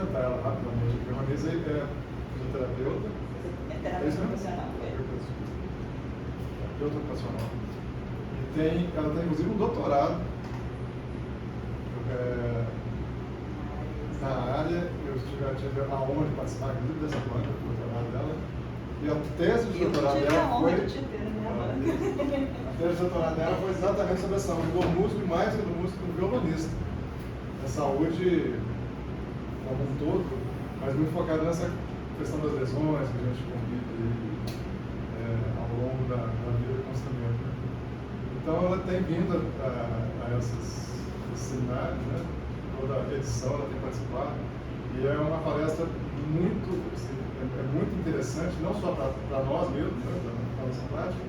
apresentar ela rapidamente. A Vanessa é fisioterapeuta. É terapeuta ocupacional. Terapeuta ocupacional. Ela tem inclusive um doutorado na área. Eu tive a honra de participar inclusive dessa banca do doutorado dela. E a tese de doutorado dela foi. A tese de doutorado dela foi exatamente sobre a saúde do músico e mais do músico do violonista. A saúde como um todo, mas muito focada nessa questão das lesões que a gente convive ao longo da vida constantemente. Né? Então ela tem vindo a esses seminários, né? Toda edição ela tem participado, e é uma palestra muito, assim, muito interessante, não só para nós mesmos, né? Para a nossa prática,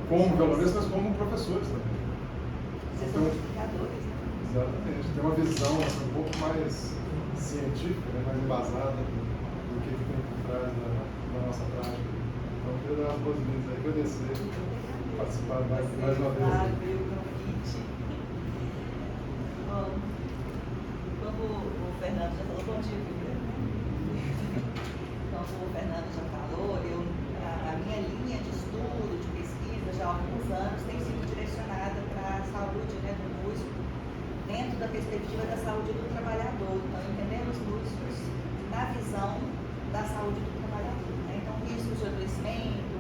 como violonistas, mas como professores também. Vocês são explicadores, né? Exatamente, tem uma visão assim, um pouco mais científica, né? Mais embasada do que tem por trás da nossa prática. Então eu queria dar as boas-vindas aí, agradecer participar mais uma vez. Como o Fernando já falou, bom dia primeiro, né? Como o Fernando já falou, a minha linha de estudo, de pesquisa, já há alguns anos, tem sido direcionada para a saúde, né, do músico, dentro da perspectiva da saúde do trabalhador. Então, entendemos músicos na visão da saúde do trabalhador, né? Então, riscos de adoecimento,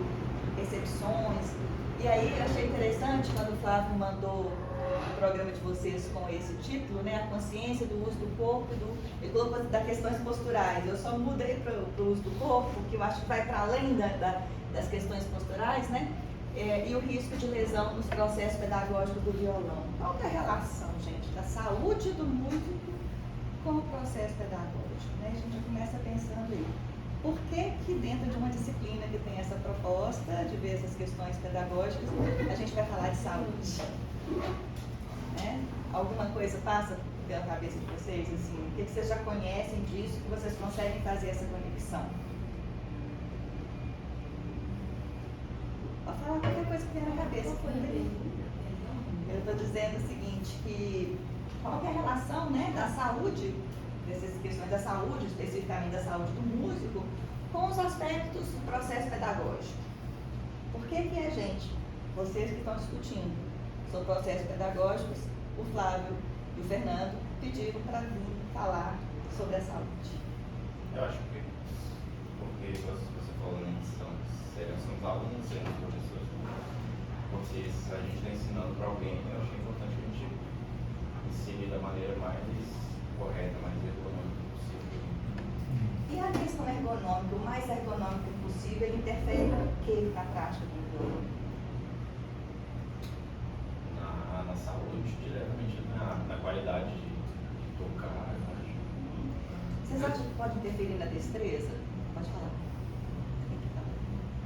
percepções. E aí, eu achei interessante quando o Flávio mandou o programa de vocês com esse título, né? A consciência do uso do corpo, ele colocou das questões posturais. Eu só mudei para o uso do corpo, que eu acho que vai para além das questões posturais, né? E o risco de lesão nos processos pedagógicos do violão. Qual que é a relação, gente, da saúde do músico com o processo pedagógico? Né? A gente já começa pensando aí. Por que dentro de uma disciplina que tem essa proposta de ver essas questões pedagógicas, a gente vai falar de saúde? Né? Alguma coisa passa pela cabeça de vocês? Assim, o que vocês já conhecem disso, que vocês conseguem fazer essa conexão? Pode falar qualquer coisa que tenha na cabeça. Eu estou dizendo o seguinte, que qual que é a relação, né, da saúde, dessas questões da saúde, especificamente da saúde do músico, com os aspectos do processo pedagógico. Por que a gente, vocês que estão discutindo sobre processos pedagógicos, o Flávio e o Fernando pediram para vir falar sobre a saúde? Eu acho que, porque você falou, né, são os alunos, são os professores, porque se a gente está ensinando para alguém, eu acho importante que a gente ensine da maneira mais correta, mais ergonômica possível. E a questão ergonômica, o mais ergonômico possível, ele interfere no que na prática do violão? Na saúde, diretamente na qualidade de tocar, eu acho. Vocês acham que pode interferir na destreza? Pode falar.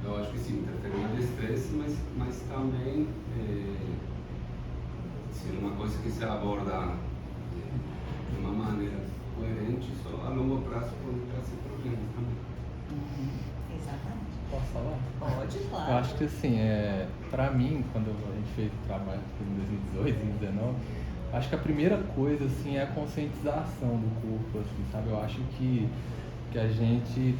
Eu acho que sim, interfere na destreza, mas também se uma coisa que se aborda de uma maneira coerente, só a longo prazo pode trazer problemas também. Exatamente. Posso falar? Pode, claro. Eu acho que assim, pra mim, quando a gente fez o trabalho em 2018, 2019, acho que a primeira coisa assim, é a conscientização do corpo, assim, sabe? Eu acho que a gente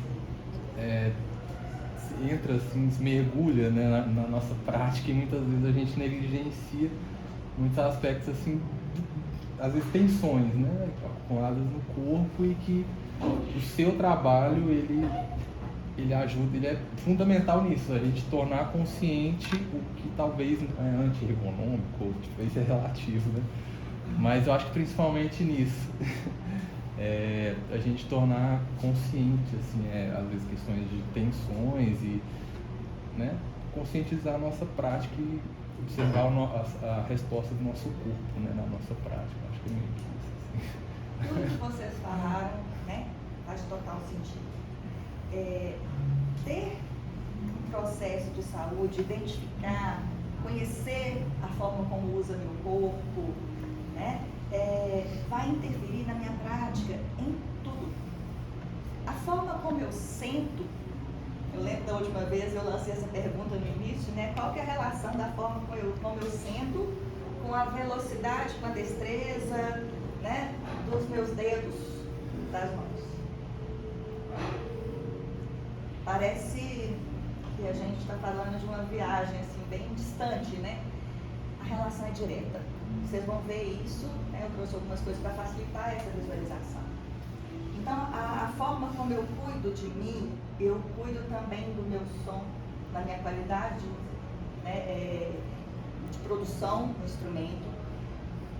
entra assim, se mergulha, né, na nossa prática, e muitas vezes a gente negligencia muitos aspectos assim, às vezes tensões, né, acumuladas no corpo, e que o seu trabalho ele ajuda, ele é fundamental nisso, a gente tornar consciente o que talvez é anti-ergonômico, tipo, isso é relativo, né? Mas eu acho que principalmente nisso, a gente tornar consciente, assim, às vezes questões de tensões e, né, conscientizar a nossa prática e observar a resposta do nosso corpo, né, na nossa prática. Acho que é meio que isso, assim. Tudo que vocês falaram, né, faz total sentido. Ter um processo de saúde, identificar, conhecer a forma como usa meu corpo, né, vai interferir na minha prática em tudo. A forma como eu sento, eu lembro da última vez eu lancei essa pergunta no início, né, qual que é a relação da forma como eu sento com a velocidade, com a destreza, né, dos meus dedos, das mãos. Parece que a gente está falando de uma viagem assim, bem distante, né? A relação é direta. Vocês vão ver isso, né? Eu trouxe algumas coisas para facilitar essa visualização. Então, a forma como eu cuido de mim, eu cuido também do meu som, da minha qualidade, né, de produção do instrumento.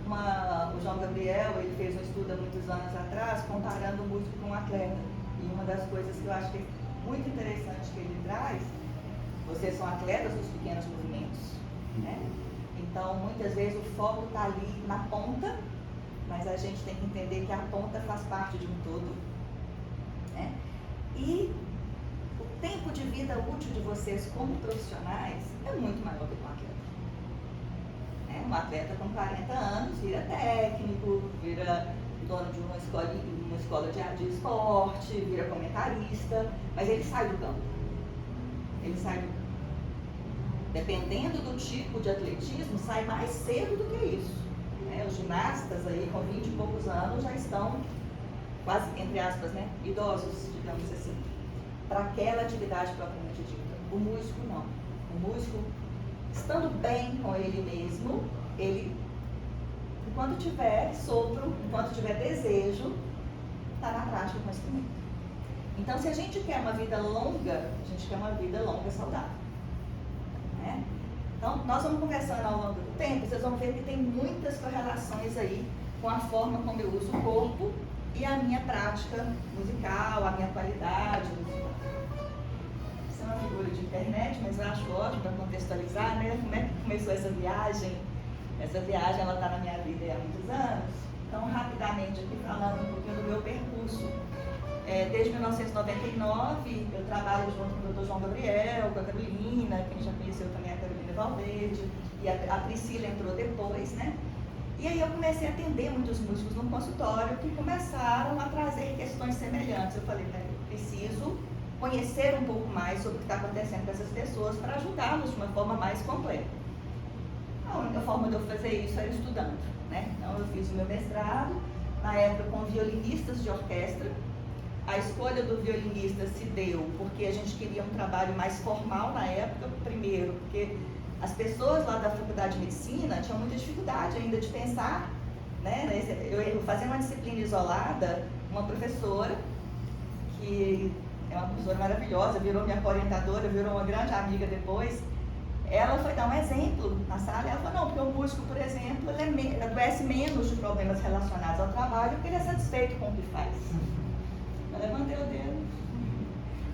O João Gabriel, ele fez um estudo há muitos anos atrás, comparando o músico com um atleta. E uma das coisas que eu acho que é muito interessante que ele traz, vocês são atletas dos pequenos movimentos, né? Então, muitas vezes o foco está ali na ponta, mas a gente tem que entender que a ponta faz parte de um todo, né? E o tempo de vida útil de vocês como profissionais é muito maior do que um atleta. Um atleta com 40 anos vira técnico, vira dono de uma escola de esporte, vira comentarista, mas ele sai do campo. Ele sai do campo. Dependendo do tipo de atletismo, sai mais cedo do que isso. Os ginastas aí com 20 e poucos anos já estão quase, entre aspas, né, idosos, digamos assim, para aquela atividade propriamente dita. O músico não. O músico, estando bem com ele mesmo, ele, enquanto tiver sopro, enquanto tiver desejo, está na prática com o instrumento. Então, se a gente quer uma vida longa, a gente quer uma vida longa saudável, né? Então, nós vamos conversando ao longo do tempo, vocês vão ver que tem muitas correlações aí com a forma como eu uso o corpo e a minha prática musical, a minha qualidade musical. Isso é uma figura de internet, mas eu acho ótimo para contextualizar, né? Como é que começou essa viagem? Essa viagem, ela está na minha vida há muitos anos. Então, rapidamente aqui, falando um pouquinho do meu percurso. Desde 1999, eu trabalho junto com o Dr. João Gabriel, com a Carolina, quem já conheceu também a Carolina Valverde, e a Priscila entrou depois, né? E aí eu comecei a atender muitos músicos no consultório que começaram a trazer questões semelhantes. Eu falei, eu preciso conhecer um pouco mais sobre o que está acontecendo com essas pessoas para ajudá-los de uma forma mais completa. A única forma de eu fazer isso era estudando, né? Então eu fiz o meu mestrado, na época com violinistas de orquestra. A escolha do violinista se deu porque a gente queria um trabalho mais formal na época, primeiro, porque as pessoas lá da Faculdade de Medicina tinham muita dificuldade ainda de pensar, né? Eu fazia uma disciplina isolada, uma professora, que é uma professora maravilhosa, virou minha orientadora, virou uma grande amiga depois. Ela foi dar um exemplo na sala, ela falou, não, porque o músico, por exemplo, ele adoece menos de problemas relacionados ao trabalho porque ele é satisfeito com o que faz. Eu levantei o dedo.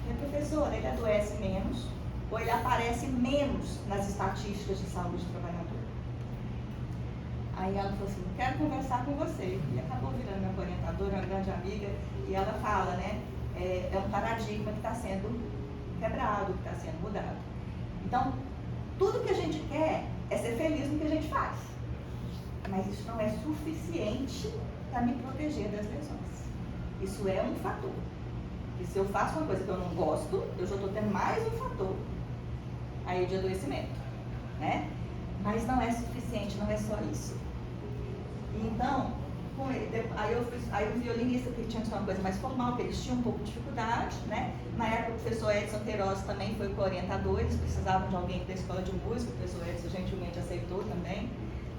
Minha professora, ele adoece menos ou ele aparece menos nas estatísticas de saúde do trabalhador. Aí ela falou assim, quero conversar com você. E acabou virando minha orientadora, uma grande amiga, e ela fala, né, é um paradigma que está sendo quebrado, que está sendo mudado. Então, tudo que a gente quer é ser feliz no que a gente faz. Mas isso não é suficiente para me proteger das lesões. Isso é um fator. E se eu faço uma coisa que eu não gosto, eu já estou tendo mais um fator aí de adoecimento, né? Mas não é suficiente, não é só isso. Então, aí o violinista, que tinha que ser uma coisa mais formal, porque eles tinham um pouco de dificuldade, né? Na época o professor Edson Queiroz também foi co-orientador, eles precisavam de alguém da escola de música, o professor Edson gentilmente aceitou também.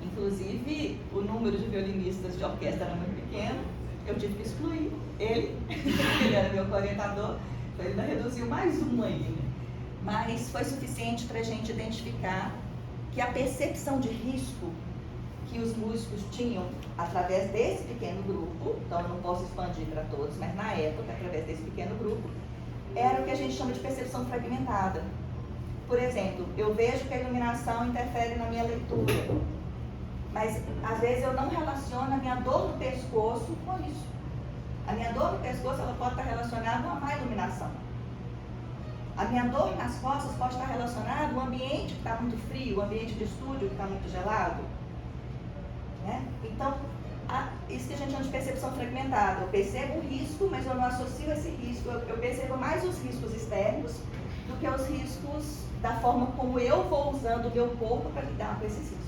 Inclusive, o número de violinistas de orquestra era muito pequeno, eu tive que excluir ele, ele era meu co-orientador, então ele ainda reduziu mais um ainda. Mas foi suficiente para a gente identificar que a percepção de risco que os músicos tinham através desse pequeno grupo, então eu não posso expandir para todos, mas na época, através desse pequeno grupo, era o que a gente chama de percepção fragmentada. Por exemplo, eu vejo que a iluminação interfere na minha leitura, mas às vezes eu não relaciono a minha dor no pescoço com isso. A minha dor no pescoço ela pode estar relacionada a uma má iluminação. A minha dor nas costas pode estar relacionada ao ambiente que está muito frio, o ambiente de estúdio que está muito gelado. Né? Então, isso que a gente chama de percepção fragmentada. Eu percebo o risco, mas eu não associo esse risco. Eu percebo mais os riscos externos do que os riscos da forma como eu vou usando o meu corpo para lidar com esses riscos.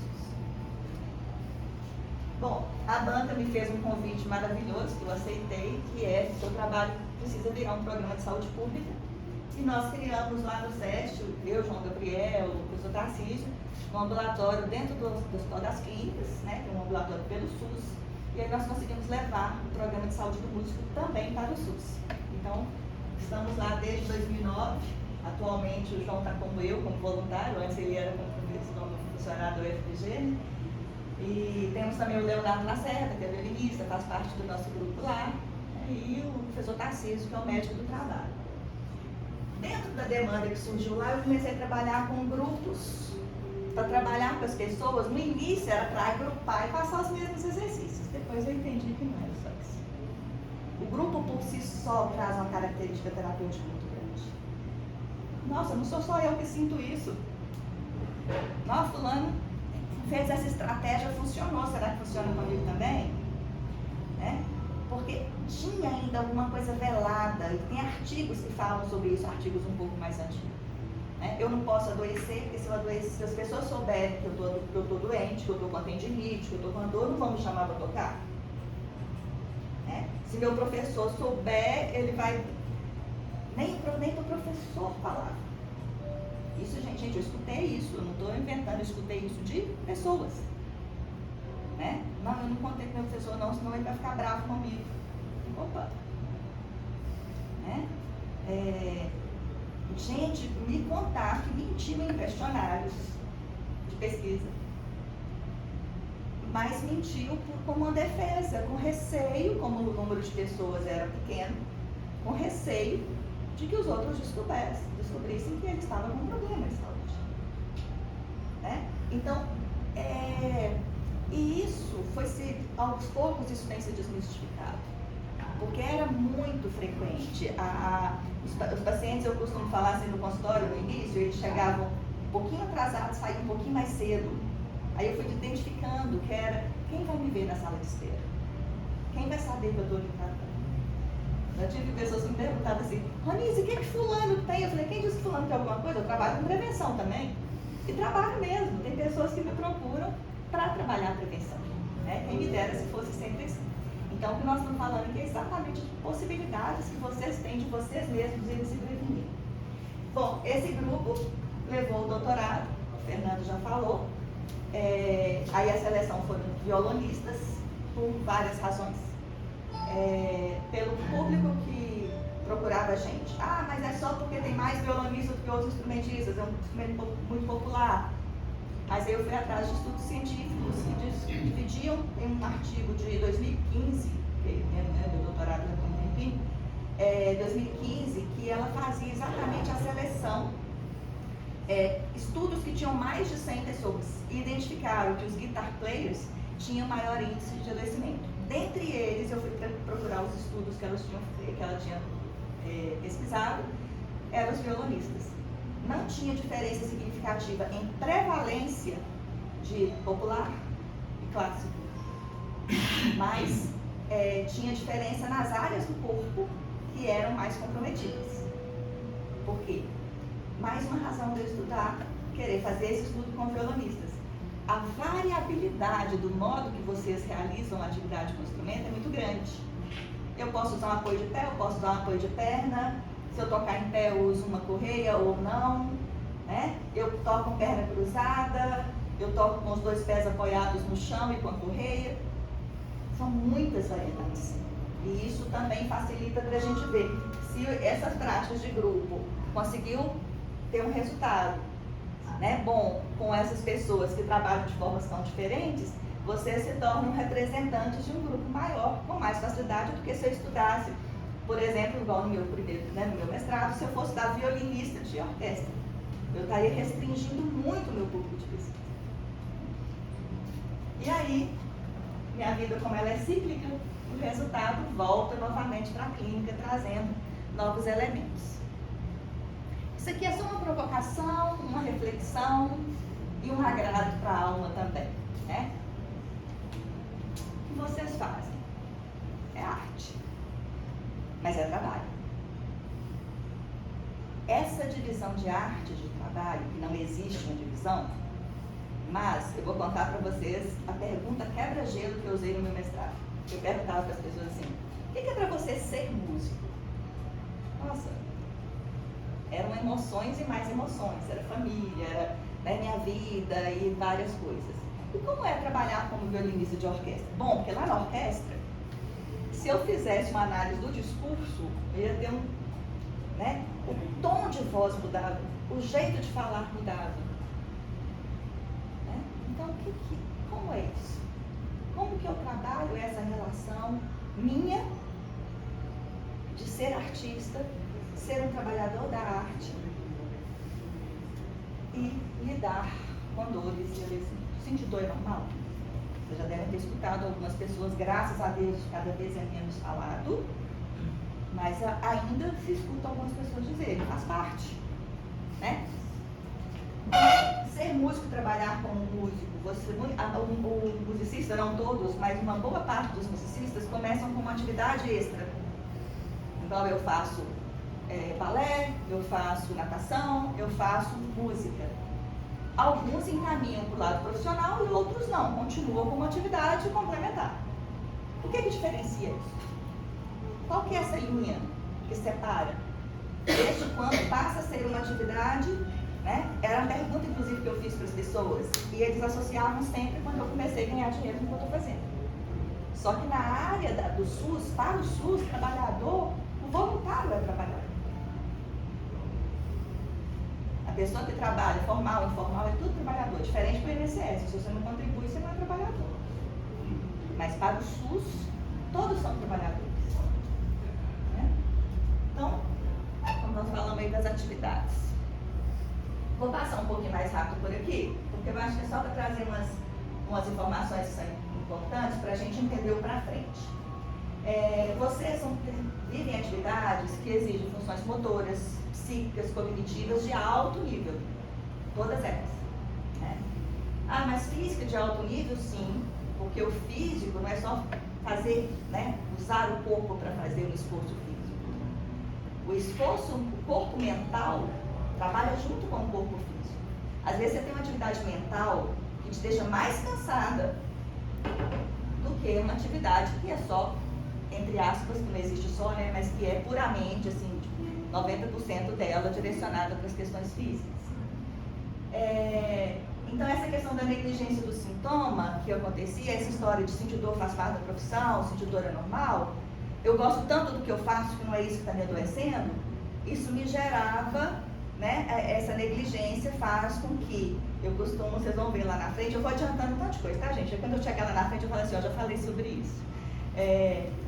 Bom, A banca me fez um convite maravilhoso, que eu aceitei, que é que o trabalho precisa virar um programa de saúde pública. E nós criamos lá no SEST, eu, João Gabriel, o professor Tarcísio, um ambulatório dentro do Hospital das Clínicas, né, que é um ambulatório pelo SUS. E aí nós conseguimos levar o programa de saúde do músico também para o SUS. Então, estamos lá desde 2009. Atualmente o João está como eu, como voluntário, antes ele era como funcionário do UFPG, né? E temos também o Leonardo Lacerda, que é violinista, faz parte do nosso grupo lá, e o professor Tarcísio, que é o médico do trabalho. Dentro da demanda que surgiu lá, eu comecei a trabalhar com grupos, para trabalhar com as pessoas. No início era para agrupar e passar os mesmos exercícios, depois eu entendi que não era só isso. O grupo por si só traz uma característica terapêutica muito grande. Nossa, não sou só eu que sinto isso. Nossa, fulano fez essa estratégia, funcionou, será que funciona comigo também? Né? Porque tinha ainda alguma coisa velada, e tem artigos que falam sobre isso, artigos um pouco mais antigos. Né? Eu não posso adoecer, porque se eu adoecer, se as pessoas souberem que eu estou doente, que eu estou com tendinite, que eu estou com dor, não vão me chamar para tocar. Né? Se meu professor souber, ele vai... Nem para o professor falar. Isso, gente, eu escutei isso, eu não estou inventando, eu escutei isso de pessoas. Né? Não, eu não contei com o meu professor não, senão ele vai ficar bravo comigo. Opa! Né? Gente, me contar que mentiram em questionários de pesquisa, mas mentiu como uma defesa, com receio, como o número de pessoas era pequeno, com receio de que os outros descobrissem que ele estava com problema de saúde. Né? Então, e isso foi aos poucos isso tem se desmistificado, porque era muito frequente. Os pacientes, eu costumo falar assim no consultório, no início, eles chegavam um pouquinho atrasados, saíam um pouquinho mais cedo. Aí eu fui identificando que era, quem vai me ver na sala de espera? Quem vai saber que eu estou aqui tratando? Eu tive pessoas que me perguntavam assim, Ronise, o que fulano tem? Eu falei, quem disse que fulano tem alguma coisa? Eu trabalho com prevenção também. E trabalho mesmo. Tem pessoas que me procuram para trabalhar a prevenção. Né? Quem me dera se fosse sempre assim. Então, o que nós estamos falando aqui é exatamente de possibilidades que vocês têm de vocês mesmos de se prevenir. Bom, esse grupo levou o doutorado, o Fernando já falou. Aí a seleção foram violonistas, por várias razões. Pelo público que procurava a gente. Ah, mas é só porque tem mais violonistas do que outros instrumentistas, é um instrumento muito popular. Mas aí eu fui atrás de estudos científicos que dividiam em um artigo de 2015, que meu doutorado já tem um tempinho, 2015, que ela fazia exatamente a seleção, estudos que tinham mais de 100 pessoas, e identificaram que os guitar players tinham maior índice de adoecimento. Dentre eles, eu fui procurar os estudos que ela tinha pesquisado, eram os violonistas. Não tinha diferença significativa em prevalência de popular e clássico, mas tinha diferença nas áreas do corpo que eram mais comprometidas. Por quê? Mais uma razão de eu estudar, querer fazer esse estudo com violonistas. A variabilidade do modo que vocês realizam a atividade com o instrumento é muito grande. Eu posso usar um apoio de pé, eu posso usar um apoio de perna. Se eu tocar em pé, eu uso uma correia ou não. Né? Eu toco com perna cruzada, eu toco com os dois pés apoiados no chão e com a correia. São muitas variedades. E isso também facilita para a gente ver se essas práticas de grupo conseguiu ter um resultado, né, bom com essas pessoas que trabalham de formas tão diferentes, vocês se tornam representantes de um grupo maior, com mais facilidade do que se eu estudasse, por exemplo, igual no meu primeiro, né, no meu mestrado, se eu fosse dar violinista de orquestra. Eu estaria restringindo muito o meu público de pesquisa. E aí, minha vida, como ela é cíclica, o resultado volta novamente para a clínica, trazendo novos elementos. Isso aqui é só uma provocação, uma reflexão e um agrado para a alma também, né? O que vocês fazem? É arte, mas é trabalho. Essa divisão de arte de trabalho, que não existe uma divisão, Mas eu vou contar para vocês a pergunta quebra-gelo que eu usei no meu mestrado. Eu perguntava para as pessoas assim: o que é para você ser músico? Nossa, eram emoções e mais emoções. Era família, era, né, minha vida e várias coisas. E como é trabalhar como violinista de orquestra? Bom, porque lá na orquestra, se eu fizesse uma análise do discurso, eu ia ter né, o tom de voz mudava, o jeito de falar mudava. Né? Então, como é isso? Como que eu trabalho essa relação minha de ser artista, ser um trabalhador da arte e lidar com dores e alegrias? Sentir dor é normal? Vocês já devem ter escutado algumas pessoas, graças a Deus, cada vez é menos falado, mas ainda se escuta algumas pessoas dizerem, faz parte, né? Ser músico, trabalhar como músico, o musicista, não todos, mas uma boa parte dos musicistas começam com uma atividade extra. Então eu faço balé, eu faço natação, eu faço música. Alguns encaminham para o lado profissional e outros não, continuam como atividade complementar. O que diferencia isso? Qual que é essa linha que separa? Desde quando passa a ser uma atividade, né? Era uma pergunta, inclusive, que eu fiz para as pessoas, e eles associavam sempre quando eu comecei a ganhar dinheiro no que eu estou fazendo. Só que na área do SUS, para o SUS, trabalhador, o voluntário é trabalhador. A pessoa que trabalha, formal, informal, é tudo trabalhador, diferente do INSS. Se você não contribui, você não é trabalhador. Mas para o SUS, todos são trabalhadores. Né? Então, como nós falamos aí das atividades. Vou passar um pouquinho mais rápido por aqui, porque eu acho que é só para trazer umas informações que são importantes para a gente entender o para frente. Vocês vivem atividades que exigem funções motoras, psíquicas, cognitivas de alto nível, todas elas. Né? Ah, mas física de alto nível, sim, porque o físico não é só fazer, né, usar o corpo para fazer um esforço físico. O corpo mental trabalha junto com o corpo físico. Às vezes você tem uma atividade mental que te deixa mais cansada do que uma atividade que é só, entre aspas, que não existe só, né, mas que é puramente, assim, 90% dela direcionada para as questões físicas. Então, essa questão da negligência do sintoma que acontecia, essa história de sentir dor faz parte da profissão, sentir dor é normal, eu gosto tanto do que eu faço que não é isso que está me adoecendo, isso me gerava, né, essa negligência faz com que, eu costumo, vocês vão ver lá na frente, eu vou adiantando um tanto de coisa, tá, gente? Quando eu chegar lá na frente, eu falo assim, ó, já falei sobre isso.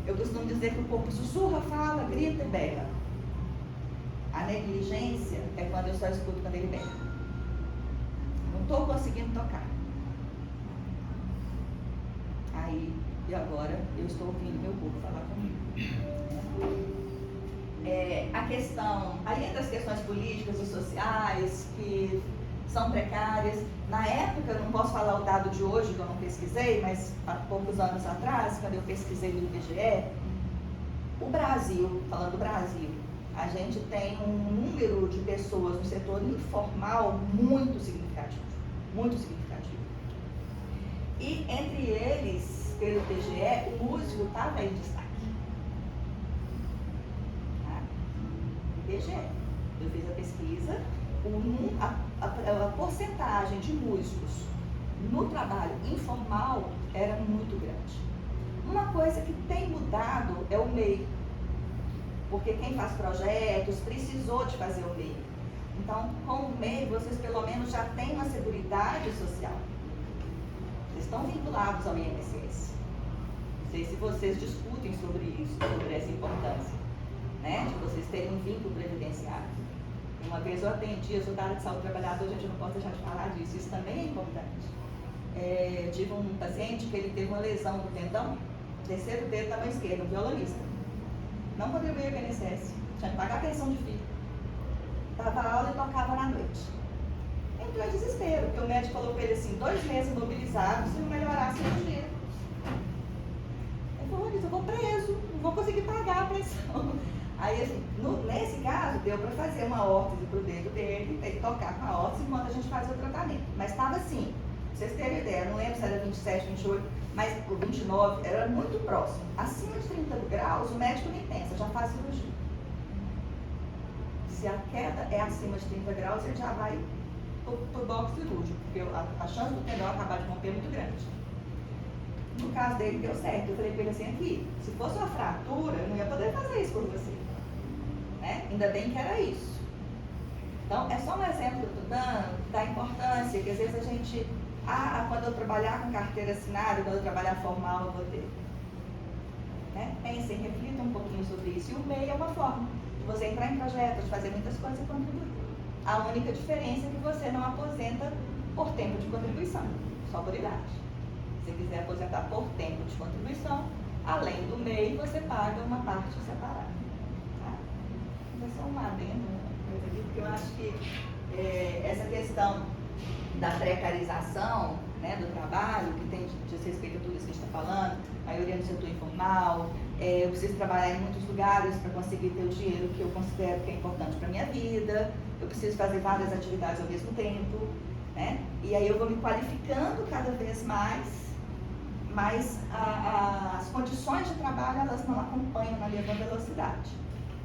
Eu costumo dizer que o corpo sussurra, fala, grita e berra. A negligência é quando eu só escuto quando ele berra. Não estou conseguindo tocar. Aí, e agora, eu estou ouvindo meu corpo falar comigo. A questão, aí entra as questões políticas e sociais, que são precárias. Na época, eu não posso falar o dado de hoje, que eu não pesquisei, mas há poucos anos atrás, quando eu pesquisei no IBGE, o Brasil, falando do Brasil, a gente tem um número de pessoas no setor informal muito significativo, muito significativo. E entre eles, pelo IBGE, o músico estava em destaque. Tá? IBGE, eu fiz a pesquisa, a porcentagem de músicos no trabalho informal era muito grande. Uma coisa que tem mudado é o meio. Porque quem faz projetos precisou de fazer o meio. Então, com o meio, vocês pelo menos já têm uma seguridade social. Vocês estão vinculados ao INSS. Não sei se vocês discutem sobre isso, sobre essa importância, né? De vocês terem um vínculo previdenciário. Uma vez eu atendi, eu sou da área de saúde do trabalhador, a gente não pode deixar de falar disso, isso também é importante. Eu tive um paciente que ele teve uma lesão do tendão, terceiro dedo da mão esquerda, um violonista. Não contribuía com o INSS, tinha que pagar a pensão de filho. Dava aula e tocava na noite. Entrou em desespero, porque o médico falou para ele assim, 2 meses imobilizado, se não melhorasse o dinheiro. Ele falou, eu vou preso, não vou conseguir pagar a pensão. Aí, assim, nesse caso, deu para fazer uma órtese para o dedo dele, ele tocar com a órtese enquanto a gente fazia o tratamento. Mas estava assim, vocês terem ideia, não lembro se era 27, 28, mas o 29 era muito próximo. Acima de 30 graus, o médico nem pensa, já faz cirurgia. Se a queda é acima de 30 graus, ele já vai para o box cirúrgico, porque a chance do tendão acabar de romper é muito grande. No caso dele, deu certo. Eu falei para ele assim, aqui, se fosse uma fratura, eu não ia poder fazer isso por você. Né? Ainda bem que era isso. Então, é só um exemplo que eu estou dando da importância que às vezes a gente, quando eu trabalhar com carteira assinada, quando eu trabalhar formal, eu vou ter. Né? Pensem, reflitam um pouquinho sobre isso. E o MEI é uma forma de você entrar em projetos, de fazer muitas coisas e contribuir. A única diferença é que você não aposenta por tempo de contribuição, só por idade. Se quiser aposentar por tempo de contribuição, além do MEI, você paga uma parte separada. Tá? Vou só um adendo, porque eu acho que essa questão da precarização, né, do trabalho, que tem diz respeito a tudo isso que a gente está falando, maioria no setor informal, eu preciso trabalhar em muitos lugares para conseguir ter o dinheiro que eu considero que é importante para a minha vida, eu preciso fazer várias atividades ao mesmo tempo, né? E aí eu vou me qualificando cada vez mais, mas as condições de trabalho elas não acompanham na mesma velocidade.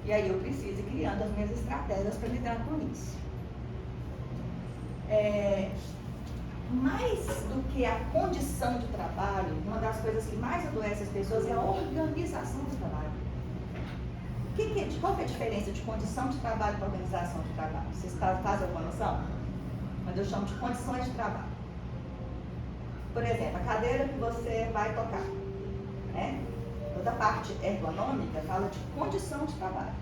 E aí eu preciso ir criando as minhas estratégias para lidar com isso. Mais do que a condição de trabalho, uma das coisas que mais adoece as pessoas é a organização do trabalho. Qual que é a diferença de condição de trabalho para organização de trabalho? Vocês fazem alguma noção? Mas eu chamo de condições de trabalho. Por exemplo, a cadeira que você vai tocar, né? Toda a parte ergonômica fala de condição de trabalho.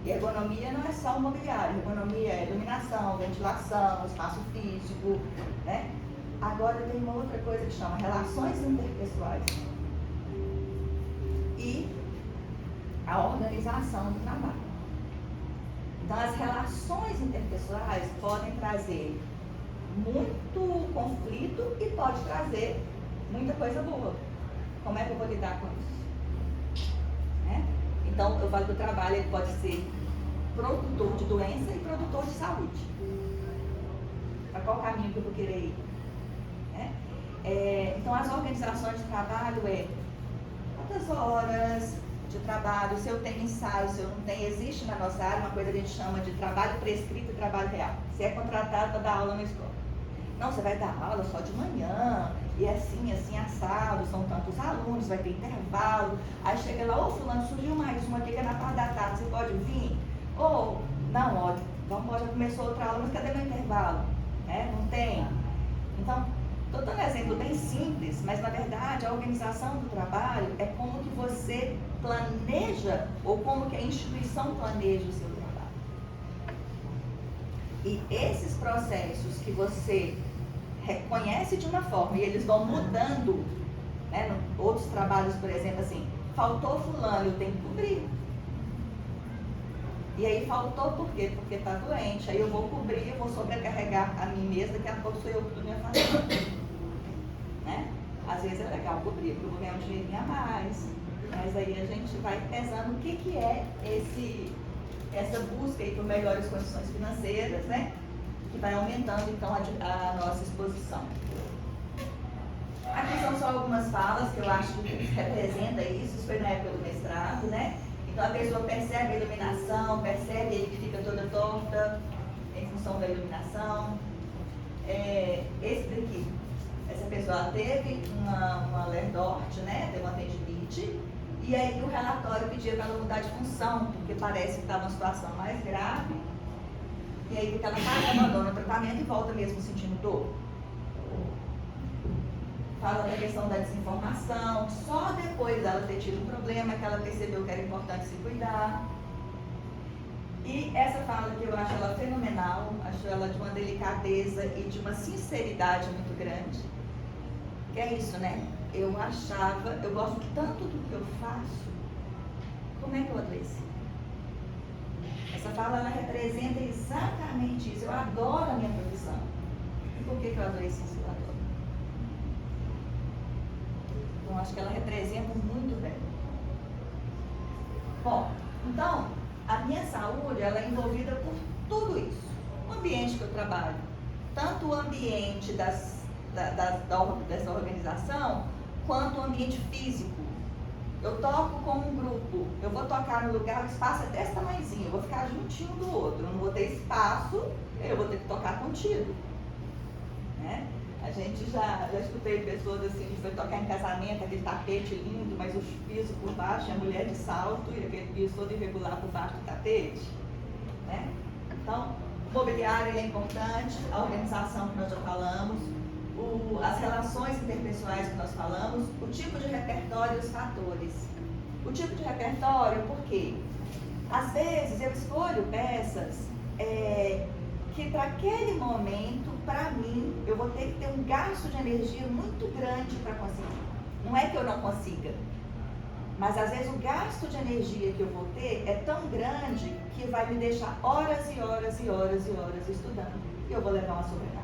E ergonomia não é só o mobiliário, ergonomia é iluminação, ventilação, espaço físico, né? Agora tem uma outra coisa que chama relações interpessoais e a organização do trabalho. Então, as relações interpessoais podem trazer muito conflito e pode trazer muita coisa boa. Como é que eu vou lidar com isso? Né? Então, eu falo que o trabalho ele pode ser produtor de doença e produtor de saúde. Para qual caminho que eu vou querer ir? Né? Então, as organizações de trabalho quantas horas de trabalho, se eu tenho ensaio, se eu não tenho, existe na nossa área uma coisa que a gente chama de trabalho prescrito e trabalho real. Você é contratado para dar aula na escola. Não, você vai dar aula só de manhã, e assim, assado, são tantos alunos, vai ter intervalo. Aí chega lá, fulano, surgiu mais uma aqui que é na parte da tarde, você pode vir? Não, ó, então já começou outra aula, mas cadê meu intervalo? Não tem. Então, estou dando um exemplo bem simples, mas na verdade a organização do trabalho é como que você planeja, ou como que a instituição planeja o seu trabalho. E esses processos que você reconhece de uma forma e eles vão mudando, né? Outros trabalhos, por exemplo, assim, faltou fulano, eu tenho que cobrir. E aí faltou por quê? Porque está doente, aí eu vou cobrir, eu vou sobrecarregar a mim mesma, daqui a pouco sou eu que estou me afastando. Né? Às vezes é legal cobrir, porque eu vou ganhar um dinheirinho a mais, mas aí a gente vai pesando o que é essa busca aí por melhores condições financeiras, né? Que vai aumentando então a nossa exposição. Aqui são só algumas falas que eu acho que representa isso foi na época do mestrado, né? Então a pessoa percebe a iluminação, percebe aí que fica toda torta em função da iluminação. Esse daqui, essa pessoa teve uma lerdorte, né? Teve uma tendinite, e aí o relatório pedia para ela mudar de função, porque parece que estava uma situação mais grave. E aí ela abandona o tratamento e volta mesmo sentindo dor. Fala da questão da desinformação, só depois dela ter tido um problema que ela percebeu que era importante se cuidar. E essa fala que eu acho ela fenomenal, acho ela de uma delicadeza e de uma sinceridade muito grande. Que é isso, né? Eu gosto tanto do que eu faço, como é que eu adoeci? Essa fala, ela representa exatamente isso. Eu adoro a minha profissão. E por que eu adoeci se eu adoro? Então, acho que ela representa muito bem. Bom, então, a minha saúde, ela é envolvida por tudo isso. O ambiente que eu trabalho, tanto o ambiente dessa organização quanto o ambiente físico. Eu toco com um grupo, eu vou tocar no lugar, o espaço é desse tamanhozinho, eu vou ficar juntinho do outro, eu não vou ter espaço, eu vou ter que tocar contigo. Né? A gente já escutei pessoas assim, que foi tocar em casamento, aquele tapete lindo, mas o piso por baixo, a mulher de salto e aquele piso todo irregular por baixo do tapete. Né? Então, o mobiliário é importante, a organização que nós já falamos, as relações interpessoais que nós falamos, o tipo de repertório e os fatores. O tipo de repertório, por quê? Às vezes eu escolho peças que para aquele momento, para mim, eu vou ter que ter um gasto de energia muito grande para conseguir. Não é que eu não consiga, mas às vezes o gasto de energia que eu vou ter é tão grande que vai me deixar horas e horas e horas e horas estudando. E eu vou levar uma sobrecarga.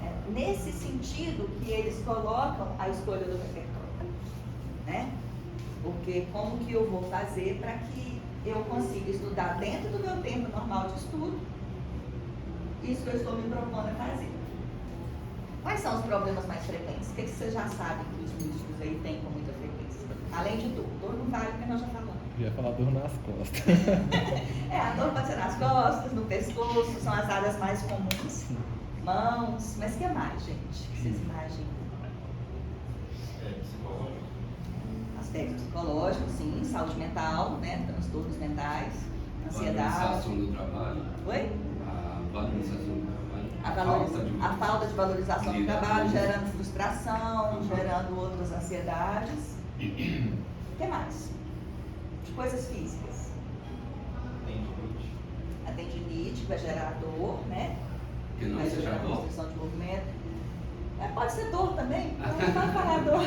É nesse sentido que eles colocam a escolha do repertório. Né? Porque como que eu vou fazer para que eu consiga estudar dentro do meu tempo normal de estudo isso que eu estou me propondo a fazer. Quais são os problemas mais frequentes? O que vocês já sabem que os músicos aí têm com muita frequência? Além de dor. Dor não vale porque nós já falamos. Eu ia falar dor nas costas. A dor pode ser nas costas, no pescoço, são as áreas mais comuns. Mãos, mas o que mais, gente? Que vocês imaginam? Psicológico. Aspecto psicológico, sim, saúde mental, né? Transtornos mentais, ansiedade. Valorização do trabalho. Oi? A valorização do trabalho. A falta de valorização do trabalho, gerando frustração, gerando outras ansiedades. O que mais? Coisas físicas. Tendinite. A tendinite, que vai gerar dor, né? Que não Vai seja gerar dor. restrição de movimento. Pode ser dor também, não pode falar dor.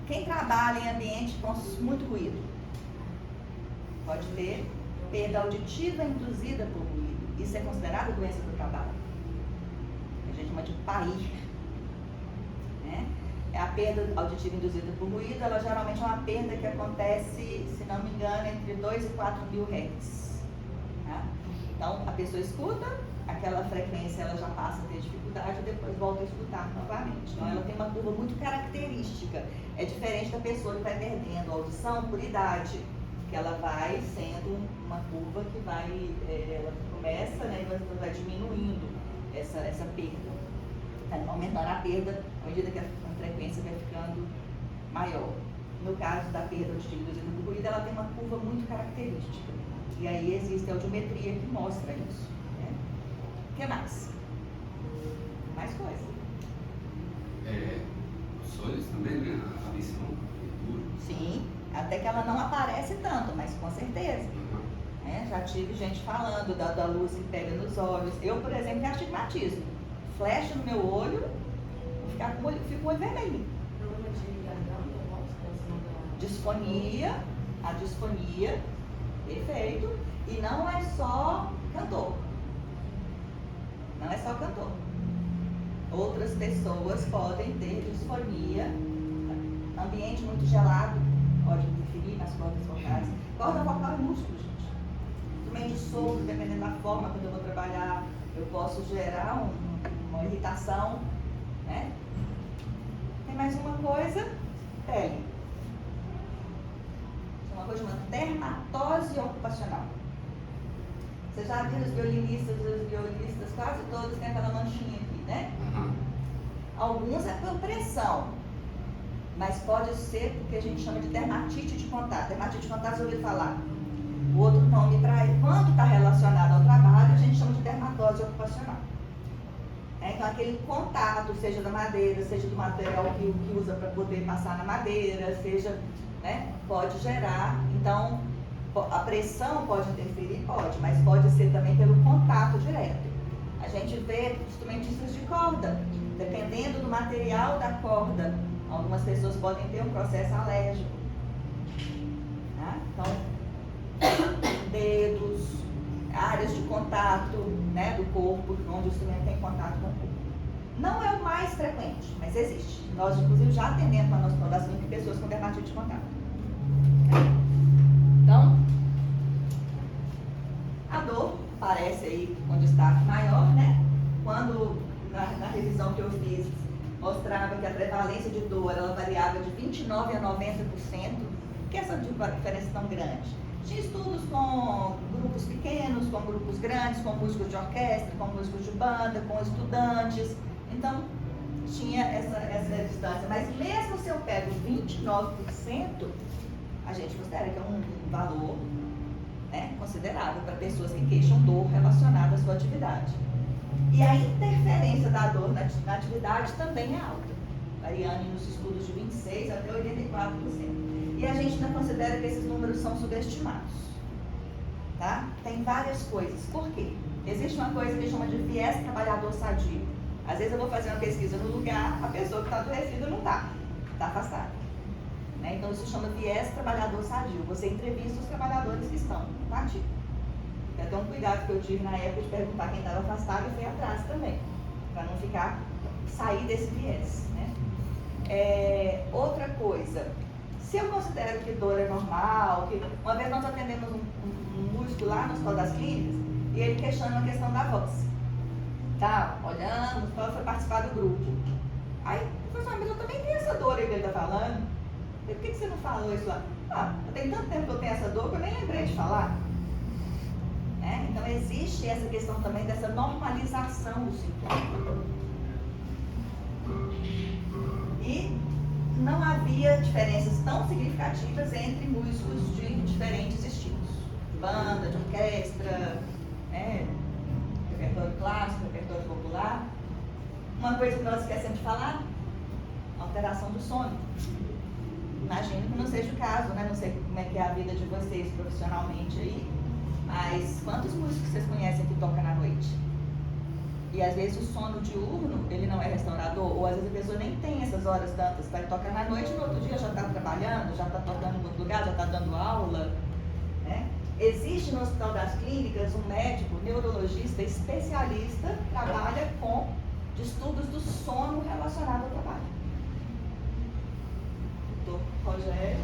Quem trabalha em ambiente com muito ruído pode ter perda auditiva induzida por ruído. Isso é considerado doença do trabalho. A gente chama de PAI. Né? É a perda auditiva induzida por ruído, ela geralmente é uma perda que acontece, se não me engano, entre 2 e 4 mil Hz. Tá? Então, a pessoa escuta, aquela frequência ela já passa a ter dificuldade e depois volta a escutar novamente. Então, ela tem uma curva muito característica. É diferente da pessoa que vai perdendo a audição por idade, que ela vai sendo uma curva que vai, ela começa, né, e vai diminuindo essa perda. Aumentando a perda à medida que a frequência vai ficando maior. No caso da perda auditiva induzida por ruído, ela tem uma curva muito característica. E aí existe a audiometria que mostra isso. Né? O que mais? Mais coisa. Os olhos também, né? A visão, a leitura. Sim, até que ela não aparece tanto, mas com certeza. Já tive gente falando da luz que pega nos olhos. Eu, por exemplo, tenho astigmatismo. Flecha no meu olho, fico com o olho vermelho. Disfonia, a disfonia, perfeito. E não é só cantor. Não é só cantor. Outras pessoas podem ter disfonia. Ambiente muito gelado pode interferir nas cordas vocais. Corda vocal é músculo, gente. Instrumento de sopro, dependendo da forma quando eu vou trabalhar, eu posso gerar uma irritação, né? Tem mais uma coisa, pele. Uma coisa chamada dermatose ocupacional. Você já viu os violinistas, quase todos têm aquela manchinha aqui, né? Alguns é por pressão, mas pode ser porque a gente chama de dermatite de contato. Dermatite de contato, você ouviu falar? O outro nome para quando está relacionado ao trabalho, a gente chama de dermatose ocupacional. Então, aquele contato, seja da madeira, seja do material que usa para poder passar na madeira, seja, né, pode gerar. Então, a pressão pode interferir? Pode, mas pode ser também pelo contato direto. A gente vê instrumentistas de corda, dependendo do material da corda, algumas pessoas podem ter um processo alérgico. Tá? Então, dedos, áreas de contato, né, do corpo, onde o instrumento tem contato com o corpo. Não é o mais frequente, mas existe. Nós, inclusive, já atendemos a nossa fundação de pessoas com dermatite de contato. Então, a dor aparece aí com destaque maior, né? Quando na revisão que eu fiz, mostrava que a prevalência de dor ela variava de 29% a 90%. Por que essa diferença tão grande? Tinha estudos com grupos pequenos, com grupos grandes, com músicos de orquestra, com músicos de banda, com estudantes. Então, tinha essa distância. Mas mesmo se eu pego 29%, a gente considera que é um valor, né, considerável para pessoas que queixam dor relacionada à sua atividade. E a interferência da dor na atividade também é alta, variando nos estudos de 26% até 84%. E a gente ainda considera que esses números são subestimados. Tá? Tem várias coisas. Por quê? Existe uma coisa que chama de viés trabalhador sadio. Às vezes eu vou fazer uma pesquisa no lugar, a pessoa que está adoecida não está afastada. Né? Então isso chama viés trabalhador sadio. Você entrevista os trabalhadores que estão no ativo. Até um cuidado que eu tive na época de perguntar quem estava afastado e fui atrás também, para não sair desse viés. Né? Outra coisa, se eu considero que dor é normal, que uma vez nós atendemos um músico lá no Hospital das Clínicas e ele questionou a questão da voz. Tá, olhando, foi participar do grupo. Aí eu falei assim, mas eu também tenho essa dor aí que ele está falando. Por que você não falou isso lá? Tem tanto tempo que eu tenho essa dor que eu nem lembrei de falar. Então existe essa questão também dessa normalização do sintoma. E não havia diferenças tão significativas entre músicos de diferentes estilos. De banda, de orquestra, repertório clássico, repertório popular. Uma coisa que nós esquecemos de falar, alteração do sono. Imagino que não seja o caso, né? Não sei como é que é a vida de vocês profissionalmente aí, mas quantos músicos vocês conhecem que tocam na noite? E às vezes o sono diurno, ele não é restaurador, ou às vezes a pessoa nem tem essas horas tantas, vai tocar na noite e no outro dia já está trabalhando, já está tocando em outro lugar, já está dando aula. Né? Existe no Hospital das Clínicas um médico, neurologista, especialista, que trabalha com distúrbios do sono relacionado ao trabalho. Doutor Rogério.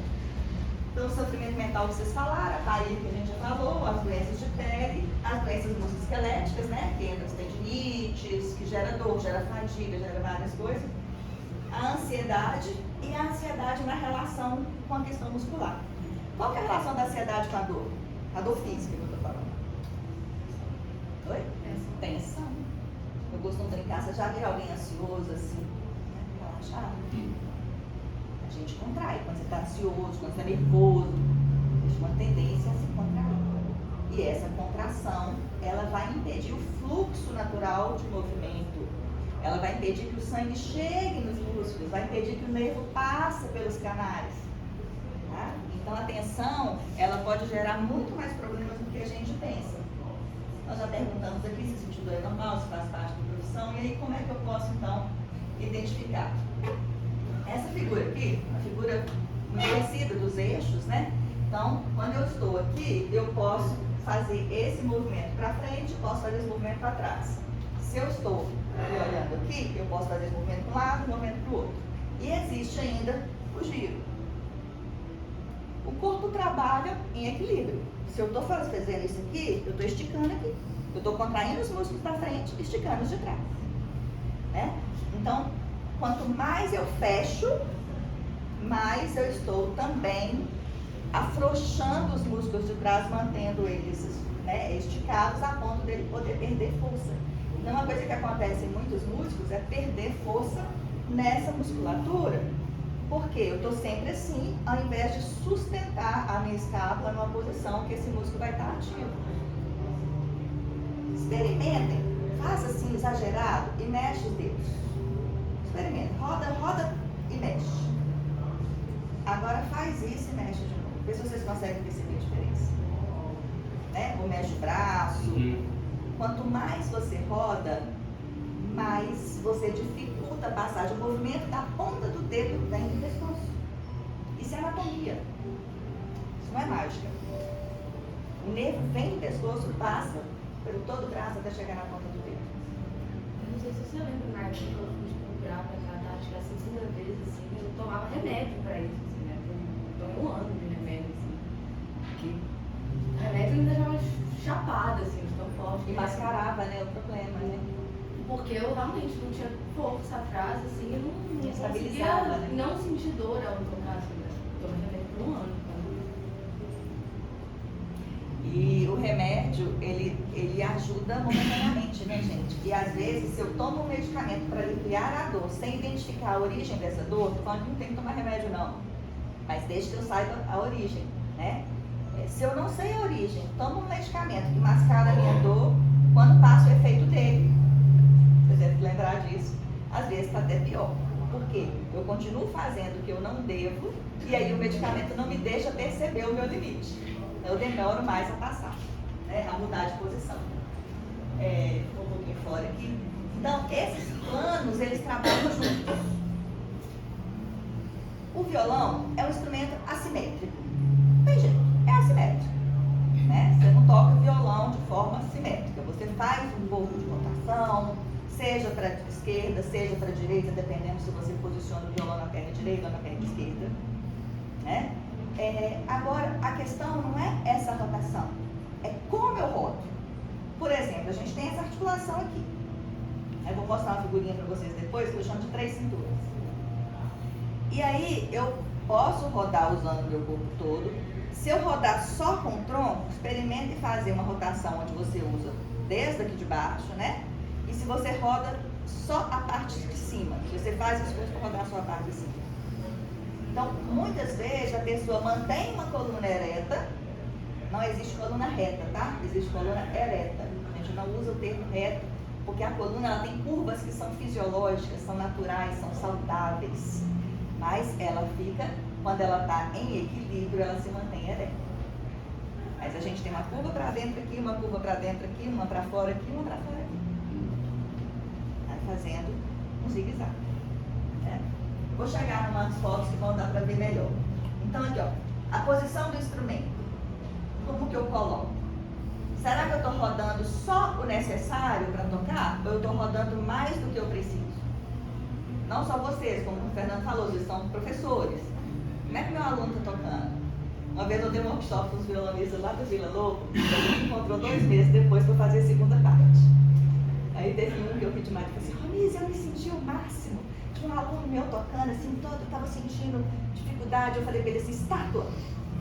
Então, o sofrimento mental que vocês falaram, a TAI que a gente já falou, as doenças de pele, as doenças musculoesqueléticas, né? Que entra as tendinites, que gera dor, gera fadiga, gera várias coisas. A ansiedade e a ansiedade na relação com a questão muscular. Qual que é a relação da ansiedade com a dor? A dor física que eu estou falando. Oi? Tensão. Eu costumo brincar, você já viu alguém ansioso assim, relaxado? A gente contrai quando você está ansioso, quando você está nervoso. Existe uma tendência a se contrair. E essa contração, ela vai impedir o fluxo natural de movimento. Ela vai impedir que o sangue chegue nos músculos, vai impedir que o nervo passe pelos canais. Tá? Então a tensão, ela pode gerar muito mais problemas do que a gente pensa. Nós já perguntamos aqui se sentir dor é normal, se faz parte da profissão, e aí como é que eu posso então identificar? Essa figura aqui, uma figura muito conhecida dos eixos, né? Então, quando eu estou aqui, eu posso fazer esse movimento para frente, posso fazer esse movimento para trás. Se eu estou olhando aqui, eu posso fazer esse movimento para um lado, um movimento para o outro. E existe ainda o giro. O corpo trabalha em equilíbrio. Se eu estou fazendo isso aqui, eu estou esticando aqui. Eu estou contraindo os músculos da frente e esticando os de trás. Né? Então, quanto mais eu fecho, mais eu estou também afrouxando os músculos de trás, mantendo eles, né, esticados a ponto dele poder perder força. Então, uma coisa que acontece em muitos músculos é perder força nessa musculatura. Porque eu estou sempre assim, ao invés de sustentar a minha escápula numa posição que esse músculo vai estar ativo. Experimentem, faça assim exagerado e mexe os dedos. Experimenta, roda e mexe. Agora faz isso e mexe de novo. Vê se vocês conseguem perceber a diferença. Né? Ou mexe o braço. Quanto mais você roda, mais você dificulta a passagem. O movimento da ponta do dedo vem do pescoço. Isso é anatomia. Isso não é mágica. O nervo vem do pescoço, passa pelo todo o braço até chegar na ponta do dedo. Eu não sei se você lembra, na época que eu fui procurar para tratar, acho que a segunda vez, assim, eu tomava remédio para isso, assim, né? Eu tomei 1 ano de remédio, assim. Porque o remédio me deixava chapada, assim, tão forte. E mascarava, né, o problema, né? porque eu realmente não tinha força atrás, assim, eu não Estabilizava, conseguia, né? não sentir dor ao tocar, assim, né? Tomei remédio por um ano. E o remédio, ele ajuda momentaneamente, né, gente? E às vezes, se eu tomo um medicamento para aliviar a dor, sem identificar a origem dessa dor, tô falando que não tem que tomar remédio, não. Mas desde que eu saiba a origem, né? Se eu não sei a origem, tomo um medicamento que mascara a minha dor, quando passa o efeito dele, você deve lembrar disso, às vezes está até pior. Por quê? Eu continuo fazendo o que eu não devo, e aí o medicamento não me deixa perceber o meu limite. Eu demoro mais a passar, né? A mudar de posição. Um pouquinho fora aqui. Então, esses planos, eles trabalham juntos. O violão é um instrumento assimétrico. Tem jeito, é assimétrico. Né? Você não toca o violão de forma simétrica. Você faz um pouco de rotação, seja para a esquerda, seja para a direita, dependendo se você posiciona o violão na perna direita ou na perna esquerda. Né? Agora, a questão não é essa rotação, é como eu rodo. Por exemplo, a gente tem essa articulação aqui. Eu vou mostrar uma figurinha para vocês depois, que eu chamo de 3 cinturas. E aí, eu posso rodar usando o meu corpo todo. Se eu rodar só com o tronco, experimente fazer uma rotação onde você usa desde aqui de baixo, né? E se você roda só a parte de cima, você faz esforço para rodar só a parte de cima. Então, muitas vezes a pessoa mantém uma coluna ereta, não existe coluna reta, tá? Existe coluna ereta. A gente não usa o termo reto, porque a coluna ela tem curvas que são fisiológicas, são naturais, são saudáveis. Mas ela fica, quando ela está em equilíbrio, ela se mantém ereta. Mas a gente tem uma curva para dentro aqui, uma curva para dentro aqui, uma para fora aqui, uma para fora aqui. Tá fazendo um zigue-zague. Vou chegar em umas fotos que vão dar para ver melhor. Então aqui, ó, a posição do instrumento. Como que eu coloco? Será que eu estou rodando só o necessário para tocar? Ou eu estou rodando mais do que eu preciso? Não só vocês, como o Fernando falou, vocês são professores. Como é que meu aluno está tocando? Uma vez eu dei um workshop com os violonistas lá do Vila Lobo, a gente encontrou 2 meses depois para fazer a segunda parte. Aí teve um que eu pedi mais e falei assim, Ronise, eu me senti o máximo. Um aluno meu tocando assim, todo estava sentindo dificuldade. Eu falei para ele assim, estátua.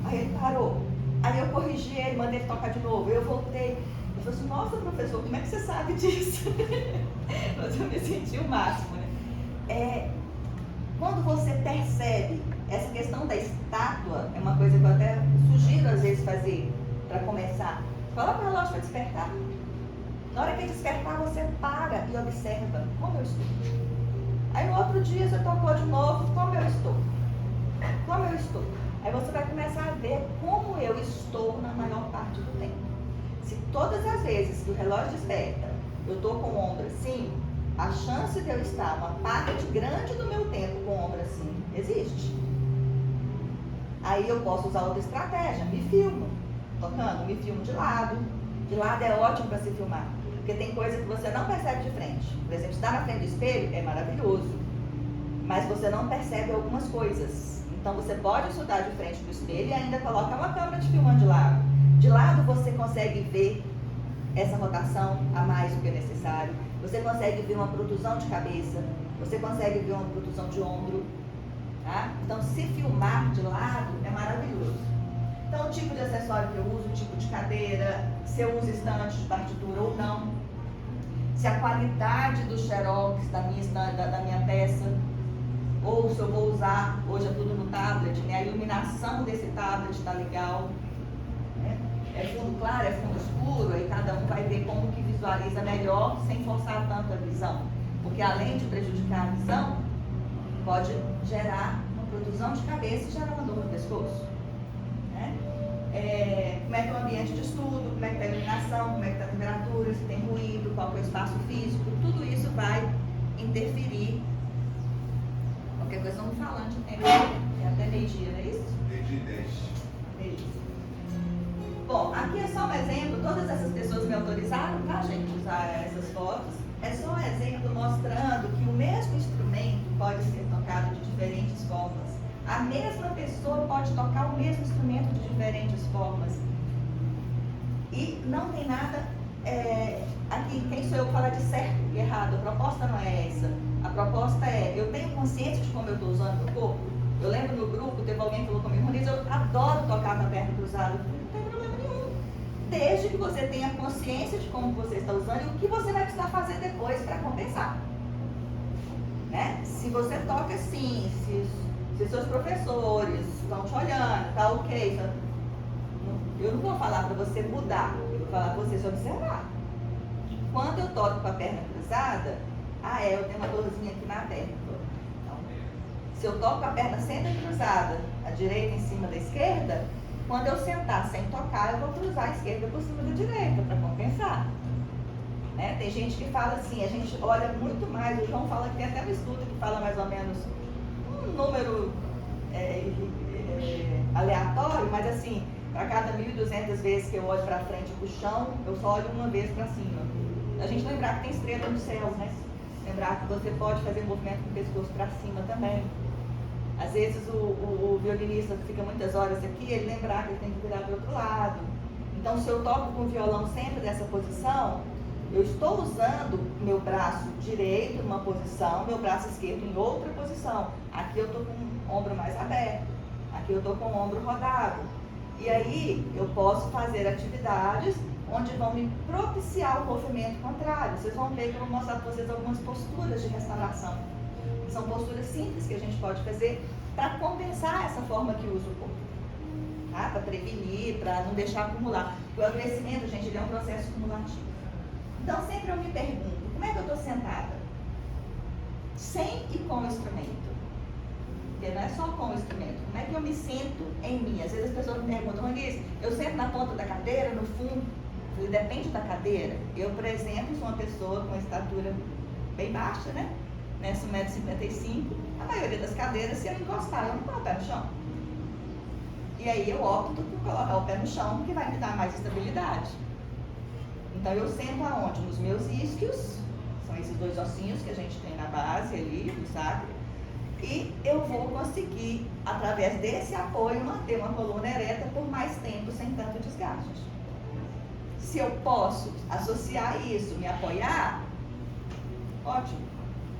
Aí ele parou. Aí eu corrigi ele, mandei ele tocar de novo. Eu voltei. Eu falei assim, nossa, professor, como é que você sabe disso? Mas eu me senti o máximo, né? Quando você percebe essa questão da estátua, é uma coisa que eu até sugiro às vezes fazer para começar. Coloca o relógio para despertar. Na hora que despertar, você para e observa como eu estou. Aí no outro dia você tocou de novo, como eu estou? Como eu estou? Aí você vai começar a ver como eu estou na maior parte do tempo. Se todas as vezes que o relógio desperta, eu estou com o ombro assim, a chance de eu estar uma parte grande do meu tempo com o ombro assim, existe. Aí eu posso usar outra estratégia, me filmo, tocando, me filmo de lado. De lado é ótimo para se filmar. Porque tem coisa que você não percebe de frente. Por exemplo, estar na frente do espelho é maravilhoso, mas você não percebe algumas coisas. Então você pode estudar de frente do espelho e ainda colocar uma câmera te filmando de lado. De lado você consegue ver essa rotação a mais do que é necessário. Você consegue ver uma protusão de cabeça, você consegue ver uma protusão de ombro. Tá? Então se filmar de lado é maravilhoso. Então, o tipo de acessório que eu uso, o tipo de cadeira, se eu uso estante de partitura ou não, se a qualidade do xerox da minha peça, ou se eu vou usar, hoje é tudo no tablet, né? A iluminação desse tablet está legal, né? É fundo claro, é fundo escuro, aí cada um vai ver como que visualiza melhor, sem forçar tanto a visão, porque além de prejudicar a visão, pode gerar uma protusão de cabeça e gerar uma dor no pescoço. Como é que é o ambiente de estudo, como é que está a iluminação, como é que está a temperatura, se tem ruído, qual é o espaço físico, tudo isso vai interferir. Qualquer coisa estamos falando de tempo, é até meio-dia, não é isso? Meio-dia e 10. Meio-dia. Bom, aqui é só um exemplo, todas essas pessoas me autorizaram, tá, gente, usar essas fotos. É só um exemplo mostrando que o mesmo instrumento pode ser tocado de diferentes formas. A mesma pessoa pode tocar o mesmo instrumento de diferentes formas. E não tem nada aqui, quem sou eu para falar de certo e errado? A proposta não é essa. A proposta é, eu tenho consciência de como eu estou usando o meu corpo. Eu lembro no grupo, teve alguém que falou comigo, Roniz, eu adoro tocar com a perna cruzada. Não tem problema nenhum. Desde que você tenha consciência de como você está usando e o que você vai precisar fazer depois para compensar. Né? Se você toca assim, se seus professores estão te olhando, tá ok, eu não vou falar para você mudar, eu vou falar para você se observar. Quando eu toco com a perna cruzada, eu tenho uma dorzinha aqui na perna. Então, se eu toco com a perna sempre cruzada, a direita em cima da esquerda, quando eu sentar sem tocar, eu vou cruzar a esquerda por cima da direita, para compensar. Né? Tem gente que fala assim, a gente olha muito mais, o João fala que tem até um estudo que fala mais ou menos um número aleatório, mas assim, para cada 1.200 vezes que eu olho para frente para o chão, eu só olho uma vez para cima. A gente lembrar que tem estrela no céu, né? Lembrar que você pode fazer movimento com o pescoço para cima também. Às vezes o violinista fica muitas horas aqui, ele lembrar que ele tem que virar para o outro lado. Então, se eu toco com o violão sempre dessa posição, eu estou usando meu braço direito numa posição, meu braço esquerdo em outra posição. Aqui eu estou com o ombro mais aberto, aqui eu estou com o ombro rodado. E aí eu posso fazer atividades onde vão me propiciar o movimento contrário. Vocês vão ver que eu vou mostrar para vocês algumas posturas de restauração. São posturas simples que a gente pode fazer para compensar essa forma que usa o corpo. Tá? Para prevenir, para não deixar acumular. Porque o adoecimento, gente, ele é um processo cumulativo. Então, sempre eu me pergunto, como é que eu estou sentada? Sem e com o instrumento. Porque não é só com o instrumento. Como é que eu me sinto em mim? Às vezes as pessoas me perguntam, Roniz, eu sento na ponta da cadeira, no fundo? Depende da cadeira. Eu, por exemplo, sou uma pessoa com uma estatura bem baixa, né? 1,55 m. A maioria das cadeiras, se eu encostar, eu não ponho o pé no chão. E aí eu opto por colocar o pé no chão, porque vai me dar mais estabilidade. Então eu sento aonde? Nos meus isquios, são esses dois ossinhos que a gente tem na base ali, no sacro, e eu vou conseguir, através desse apoio, manter uma coluna ereta por mais tempo, sem tanto desgaste. Se eu posso associar isso, me apoiar, ótimo.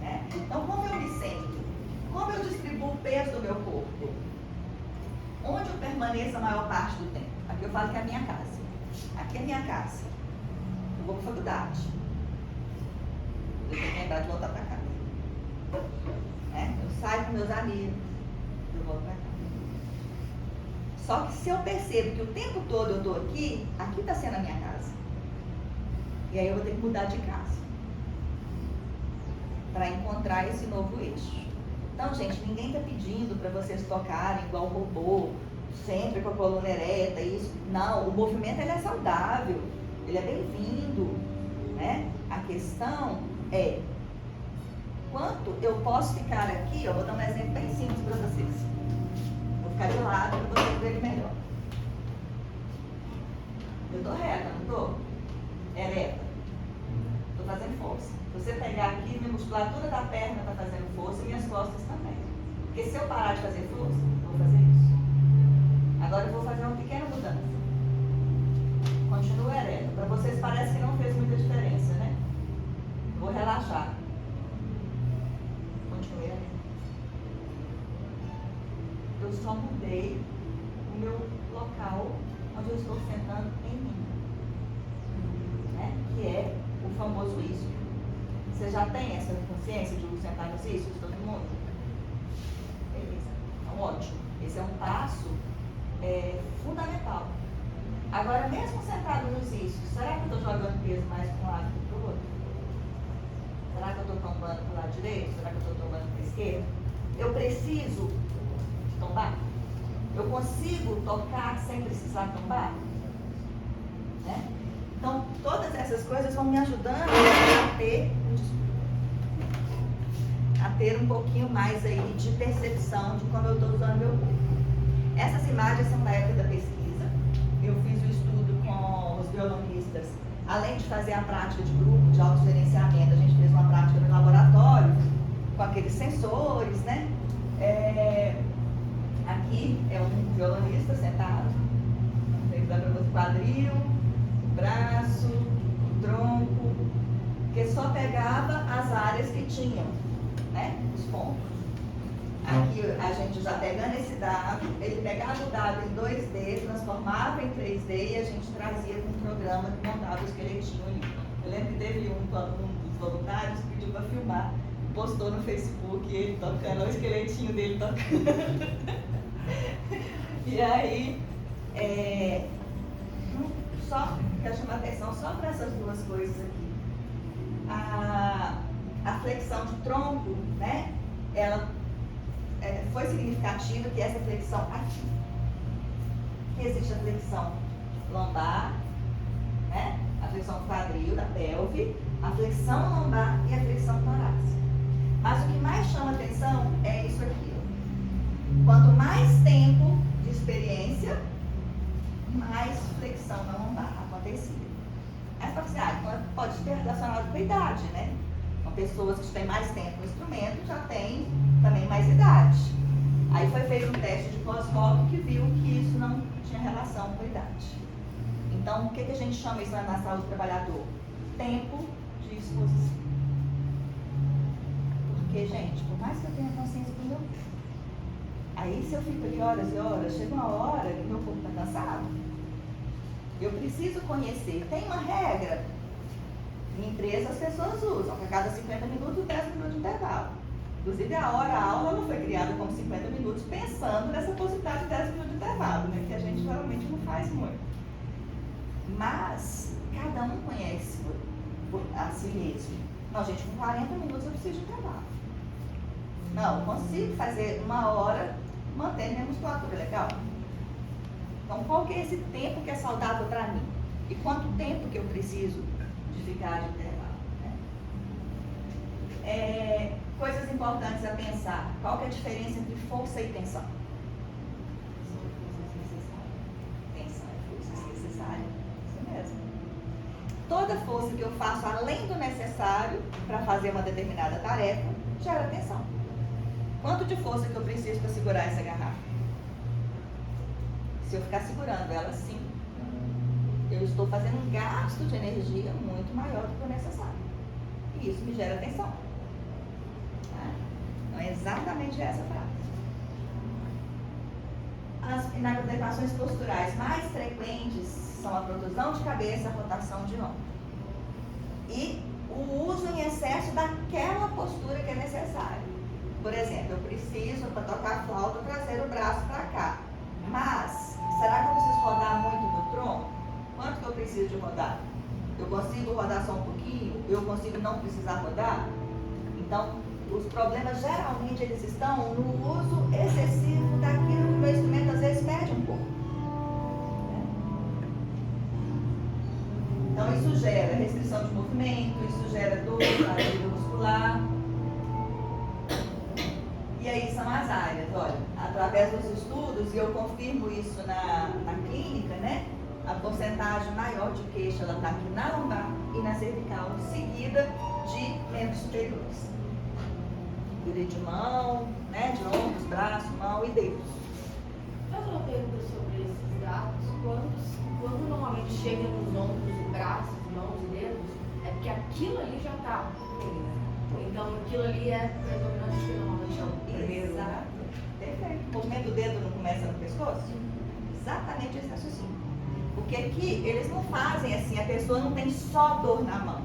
Né? Então, como eu me sento? Como eu distribuo o peso do meu corpo? Onde eu permaneço a maior parte do tempo? Aqui eu falo que é a minha casa. Aqui é a minha casa. Eu vou para a faculdade. Eu tenho que lembrar de voltar para casa. Né? Eu saio com meus amigos. Eu volto para casa. Só que se eu percebo que o tempo todo eu estou aqui, aqui está sendo a minha casa. E aí eu vou ter que mudar de casa. Para encontrar esse novo eixo. Então, gente, ninguém está pedindo para vocês tocarem igual robô, sempre com a coluna ereta, isso. Não, o movimento ele é saudável, ele é bem-vindo, né? A questão é quanto eu posso ficar aqui, eu vou dar um exemplo bem simples para vocês. Vou ficar de lado para vocês verem melhor. Eu estou reta, não estou? Ereta. Estou fazendo força. Se você pegar aqui, minha musculatura da perna está fazendo força e minhas costas também. Porque se eu parar de fazer força, eu vou fazer isso. Agora eu vou fazer uma pequena mudança. Continua ereta. Para vocês parece que não fez muita diferença, né? Vou relaxar. Continue ereta. Eu só mudei o meu local onde eu estou sentando em mim. Né? Que é o famoso isquio. Você já tem essa consciência de sentar nos isquios, todo mundo? Beleza. Então, ótimo. Esse é um passo fundamental. Agora, mesmo sentado nos isquios, será que eu estou jogando peso mais para um lado que para o outro? Será que eu estou tombando para o lado direito? Será que eu estou tombando para a esquerda? Eu preciso tombar? Eu consigo tocar sem precisar tombar? Né? Então, todas essas coisas vão me ajudando a ter um pouquinho mais aí de percepção de como eu estou usando meu corpo. Essas imagens são da época da pesquisa. Eu fiz o estudo com os violonistas. Além de fazer a prática de grupo, de autogerenciamento, a gente fez uma prática no laboratório, com aqueles sensores, né? Aqui é um violonista sentado. Dá para você quadril, braço, tronco, que só pegava as áreas que tinham, né? Os pontos. Aqui a gente já pegando esse dado, ele pegava o dado em 2D, transformava em 3D e a gente trazia com um programa que montava o esqueletinho ali. Eu lembro que teve um dos voluntários que pediu para filmar, postou no Facebook ele tocando, o esqueletinho dele tocando. E aí, só quero chamar a atenção só para essas duas coisas aqui. A flexão de tronco, né? Ela foi significativa que essa flexão aqui, que existe a flexão lombar, né? A flexão do quadril, da pelve, a flexão lombar e a flexão torácica. Mas o que mais chama atenção é isso aqui. Quanto mais tempo de experiência, mais flexão na lombar acontecia. Aí você fala assim, pode ter relacionado com a idade, né? Então, pessoas que têm mais tempo no instrumento já têm também mais idade. Aí foi feito um teste de pós-rock que viu que isso não tinha relação com a idade. Então, o que a gente chama isso na saúde do trabalhador? Tempo de exposição. Porque, gente, por mais que eu tenha consciência do meu corpo, aí se eu fico ali horas e horas, chega uma hora que meu corpo está cansado, eu preciso conhecer. Tem uma regra, em empresa as pessoas usam, que a cada 50 minutos, 10 minutos de intervalo. Inclusive a aula não foi criada como 50 minutos, pensando nessa possibilidade de 10 minutos de intervalo, né, que a gente geralmente não faz muito. Mas, cada um conhece a si mesmo. Não, gente, com 40 minutos eu preciso de intervalo. Não, eu consigo fazer 1 hora mantendo minha musculatura, legal? Então, qual que é esse tempo que é saudável para mim? E quanto tempo que eu preciso de ficar de intervalo? Né? Coisas importantes a pensar. Qual que é a diferença entre força e tensão? Tensão é força necessária. Isso mesmo. Toda força que eu faço além do necessário para fazer uma determinada tarefa gera tensão. Quanto de força que eu preciso para segurar essa garrafa? Se eu ficar segurando ela assim, eu estou fazendo um gasto de energia muito maior do que o necessário. E isso me gera tensão. Tá? Então é exatamente essa frase. As inadequações posturais mais frequentes são a protusão de cabeça, a rotação de ombro. E o uso em excesso daquela postura que é necessária. Por exemplo, eu preciso, para tocar flauta, trazer o braço para cá. Mas, será que eu preciso rodar muito no tronco? Quanto que eu preciso de rodar? Eu consigo rodar só um pouquinho? Eu consigo não precisar rodar? Então, os problemas geralmente eles estão no uso excessivo daquilo que o meu instrumento às vezes perde um pouco. Então, isso gera restrição de movimento, isso gera dor, fadiga muscular. E aí são as áreas, olha, através dos estudos, e eu confirmo isso na clínica, né? A porcentagem maior de queixa, ela está aqui na lombar e na cervical, seguida de membros superiores. Vira de mão, né? De ombros, braço, mão e dedos. Eu tenho uma pergunta sobre esses dados. Quando normalmente chega nos ombros, braços, mãos e dedos, é porque aquilo ali já está. Então aquilo ali é predominante que normalmente é o primeiro. Exato. Perfeito. O movimento do dedo não começa no pescoço? Exatamente esse raciocínio. Porque aqui eles não fazem assim, a pessoa não tem só dor na mão.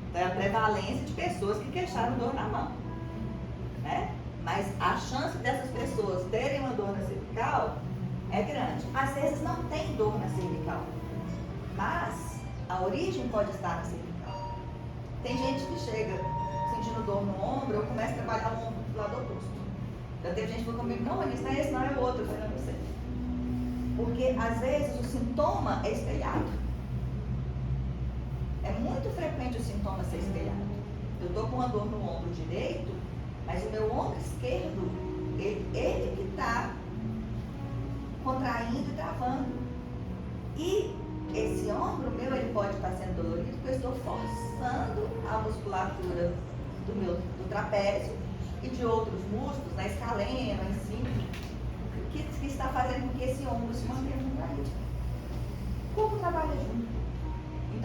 Então é a prevalência de pessoas que queixaram dor na mão. Né? Mas a chance dessas pessoas terem uma dor na cervical é grande. Às vezes não tem dor na cervical, mas a origem pode estar na cervical. Tem gente que chega sentindo dor no ombro, eu começo a trabalhar o ombro do lado oposto. Já teve gente que falou comigo, não, Anis, não é esse, não é o outro, eu falei, não sei. Porque às vezes o sintoma é espelhado. É muito frequente o sintoma ser espelhado. Eu estou com uma dor no ombro direito, mas o meu ombro esquerdo, ele que está contraindo e travando. E esse ombro meu, ele pode estar sendo dolorido porque eu estou forçando a musculatura do trapézio e de outros músculos, na escalena, em cima, que está fazendo com que esse ombro se mantenha contraído. O corpo trabalha junto.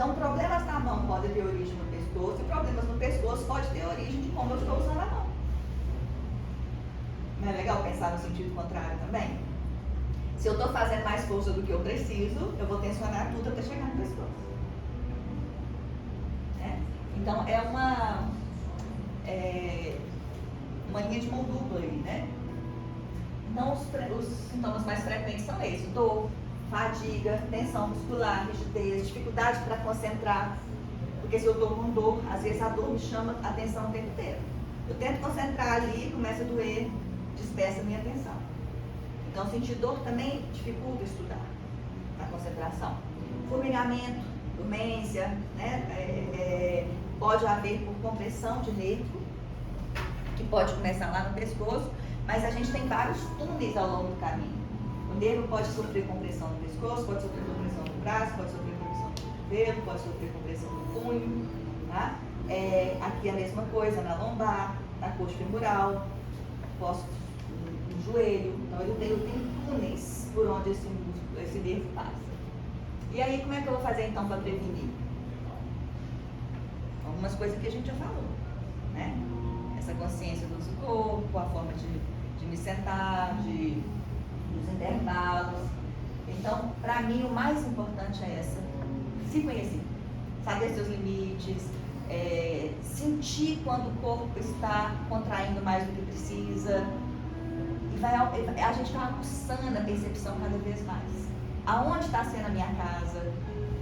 Então, problemas na mão podem ter origem no pescoço, e problemas no pescoço podem ter origem de como eu estou usando a mão. Não é legal pensar no sentido contrário também? Se eu estou fazendo mais força do que eu preciso, eu vou tensionar tudo até chegar no pescoço. Né? Então, é uma linha de mão dupla aí, né? Então, os sintomas mais frequentes são esses: dor, fadiga, tensão muscular, rigidez, dificuldade para concentrar. Porque se eu estou com dor, às vezes a dor me chama a atenção o tempo inteiro. Eu tento concentrar ali, começa a doer, dispersa a minha atenção. Então, sentir dor também dificulta estudar, a concentração. Formigamento, dormência, né? Pode haver por compressão de nervo, que pode começar lá no pescoço, mas a gente tem vários túneis ao longo do caminho. O nervo pode sofrer compressão no pescoço, pode sofrer compressão no braço, pode sofrer compressão no cotovelo, pode sofrer compressão no punho, tá? Aqui a mesma coisa, na lombar, na coxa femoral, no joelho. Então eu tenho túneis por onde esse nervo passa. E aí, como é que eu vou fazer então para prevenir? Algumas coisas que a gente já falou, né? Essa consciência do uso do corpo, a forma de me sentar, dos intervalos. Então, para mim, o mais importante é se conhecer, saber seus limites, sentir quando o corpo está contraindo mais do que precisa. E a gente vai aguçando a percepção cada vez mais. Aonde está sendo a minha casa?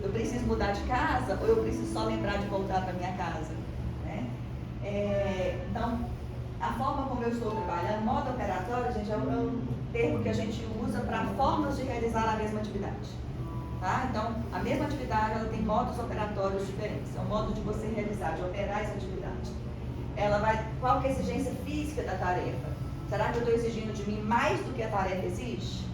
Eu preciso mudar de casa ou eu preciso só lembrar de voltar para a minha casa? Né? Então, a forma como eu estou trabalhando, modo operatório, gente, é um termo que a gente usa para formas de realizar a mesma atividade. Tá? Então, a mesma atividade, ela tem modos operatórios diferentes. É o modo de você realizar, de operar essa atividade. Qual que é a exigência física da tarefa? Será que eu estou exigindo de mim mais do que a tarefa exige?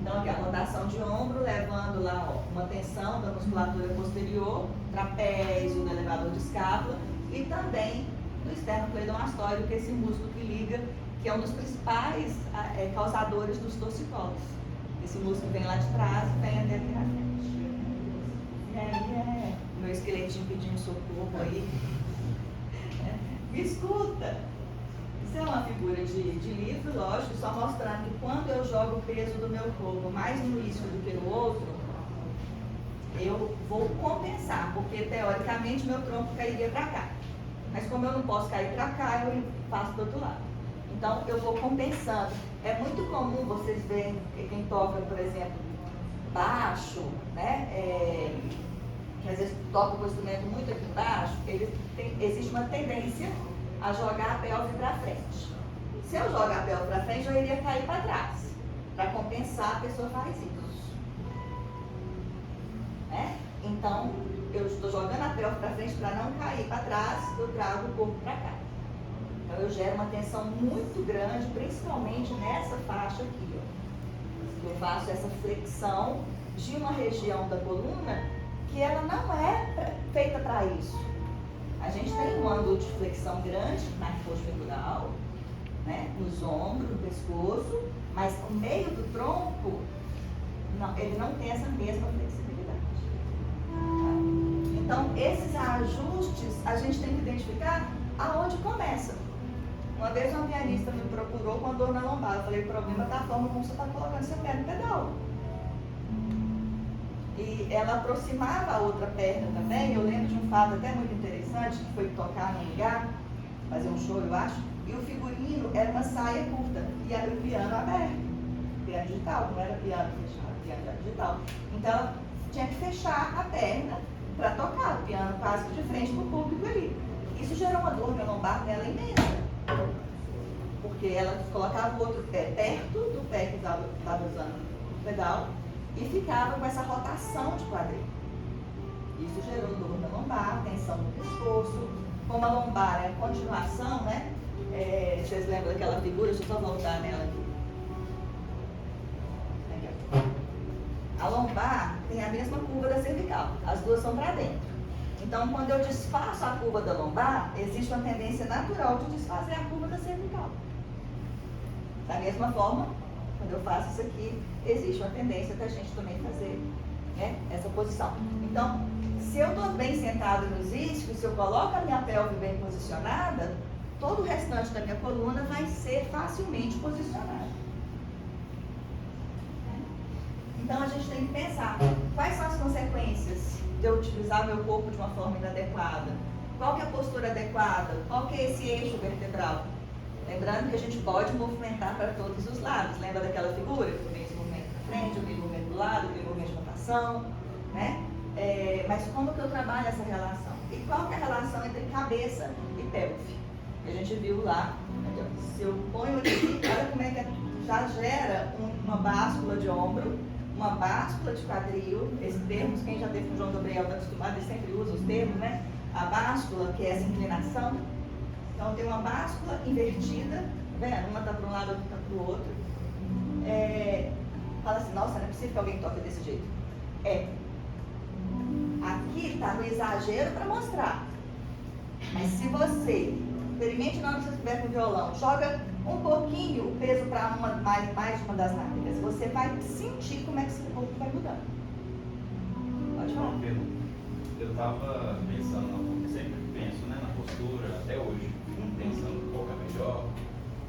Então, aqui a rotação de ombro, levando lá uma tensão da musculatura posterior, trapézio, no elevador de escápula, e também no esternocleidomastoide, que é esse músculo que liga, que é um dos principais causadores dos torcicolos. Esse músculo vem lá de trás e vem até aqui na frente. E aí meu esqueletinho pedindo socorro aí. Me escuta! Isso é uma figura de livro, lógico, só mostrando que quando eu jogo o peso do meu corpo mais no isco do que no outro, eu vou compensar, porque teoricamente meu tronco cairia para cá. Mas como eu não posso cair para cá, eu passo do outro lado. Então eu vou compensando. É muito comum vocês verem quem toca, por exemplo, baixo, né? Que às vezes toca o instrumento muito aqui embaixo, existe uma tendência a jogar a pelve para frente. Se eu jogar a pelve para frente, eu iria cair para trás. Para compensar, a pessoa faz isso. Né? Então, eu estou jogando a pelve para frente para não cair para trás, eu trago o corpo para cá. Então, eu gero uma tensão muito grande, principalmente nessa faixa aqui. Ó. Eu faço essa flexão de uma região da coluna que ela não é feita para isso. A gente tem um ângulo de flexão grande na coxa femoral, né, nos ombros, no pescoço, mas o meio do tronco, ele não tem essa mesma flexibilidade. Tá? Então, esses ajustes, a gente tem que identificar aonde começa. Uma vez uma pianista me procurou com dor na lombar. Eu falei, o problema está a forma como você está colocando seu pé no pedal. E ela aproximava a outra perna também. Eu lembro de um fato até muito interessante, que foi tocar num lugar, fazer um show, eu acho, e o figurino era uma saia curta, e era o piano aberto, piano digital, não era piano fechado, piano digital. Então ela tinha que fechar a perna para tocar, o piano quase de frente para o público ali. Isso gerou uma dor na lombar dela imensa, porque ela colocava o outro pé perto do pé que estava usando o pedal, e ficava com essa rotação de quadril. Isso gerou dor na lombar, tensão no pescoço. Como a lombar é a continuação, né? Vocês lembram daquela figura? Deixa eu só voltar nela aqui. A lombar tem a mesma curva da cervical. As duas são para dentro. Então, quando eu desfaço a curva da lombar, existe uma tendência natural de desfazer a curva da cervical. Da mesma forma, quando eu faço isso aqui, existe uma tendência da gente também fazer né? Essa posição. Então, se eu estou bem sentado nos isquios, se eu coloco a minha pelve bem posicionada, todo o restante da minha coluna vai ser facilmente posicionado. Então a gente tem que pensar quais são as consequências de eu utilizar meu corpo de uma forma inadequada. Qual que é a postura adequada? Qual que é esse eixo vertebral? Lembrando que a gente pode movimentar para todos os lados. Lembra daquela figura? O mesmo movimento para frente, o mesmo movimento do lado, o mesmo movimento de rotação, né? Mas como que eu trabalho essa relação? E qual que é a relação entre cabeça e pelve? A gente viu lá, se eu ponho aqui, olha como é que já gera uma báscula de ombro, uma báscula de quadril, esses termos, quem já teve com o João Gabriel está acostumado, ele sempre usa os termos, né? A báscula, que é essa inclinação. Então tem uma báscula invertida, tá vendo? Uma está para um lado, outra está para o outro. Fala assim, nossa, não é possível que alguém toque desse jeito. Aqui está no exagero para mostrar. Mas se você, experimente na hora que você estiver com o violão, joga um pouquinho o peso para mais uma das nádegas, você vai sentir como é que seu corpo vai mudando. Pode falar. Uma pergunta. Eu estava pensando, sempre penso, né, na postura, até hoje, pensando qual que é melhor,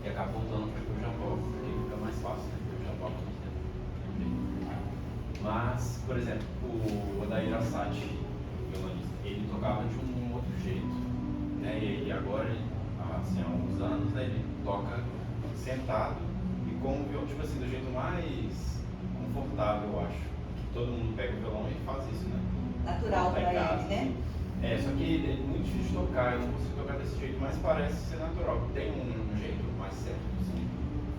e acabo voltando para o Jean-Paul, porque fica mais fácil, né, porque o Jean-Paul mas, por exemplo, o Odair Assad, violonista, ele tocava de um outro jeito, né, e agora, assim, há uns anos, né, ele toca sentado e com o violão, tipo assim, do jeito mais confortável, eu acho. Todo mundo pega o violão e faz isso, né? Natural para ele, né? Só que é muito difícil de tocar, eu não consigo tocar desse jeito, mas parece ser natural. Tem um jeito mais certo, assim,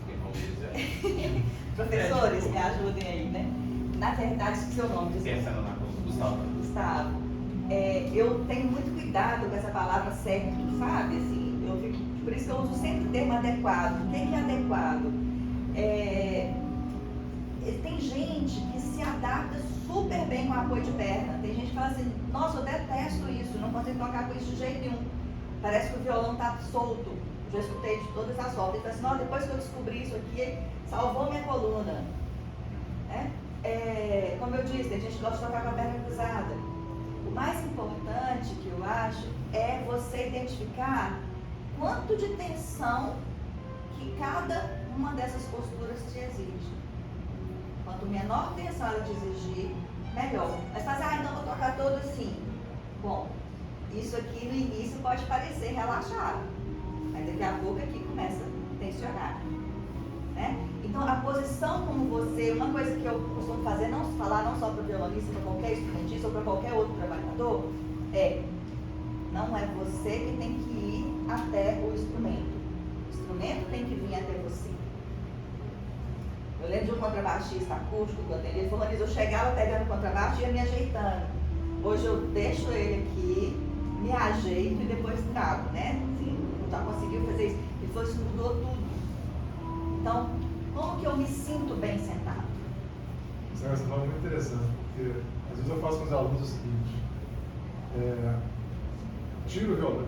que como dizer. Professores, me ajudem aí, né? Na verdade, o seu nome, Pensando na coisa, Gustavo. Gustavo, eu tenho muito cuidado com essa palavra certo, sabe? Assim, por isso que eu uso sempre o termo adequado. O que é adequado? Tem gente que se adapta super bem com apoio de perna. Tem gente que fala assim, nossa, eu detesto isso, não consigo tocar com isso de jeito nenhum. Parece que o violão está solto. Já escutei de todas as formas. Ele fala assim, nossa, depois que eu descobri isso aqui, salvou minha coluna. Como eu disse, tem gente que gosta de tocar com a perna cruzada. O mais importante que eu acho é você identificar quanto de tensão que cada uma dessas posturas te exige. Quanto menor tensão ela te exigir, melhor. Mas faz, então vou tocar todo assim. Bom, isso aqui no início pode parecer relaxado, mas daqui a pouco aqui começa a tensionar. Né? Então a posição como você, uma coisa que eu costumo fazer, falar não só para o violonista, para qualquer instrumentista ou para qualquer outro trabalhador, não é você que tem que ir até o instrumento. O instrumento tem que vir até você. Eu lembro de um contrabaixista acústico que eu atendi, ele falou, eu chegava pegando o contrabaixo e ia me ajeitando. Hoje eu deixo ele aqui, me ajeito e depois trago, né? Assim, já conseguiu fazer isso. Ele falou, isso mudou tudo. Então, como que eu me sinto bem sentado? Isso é uma muito interessante, porque às vezes eu faço com os alunos o seguinte, tira o violão,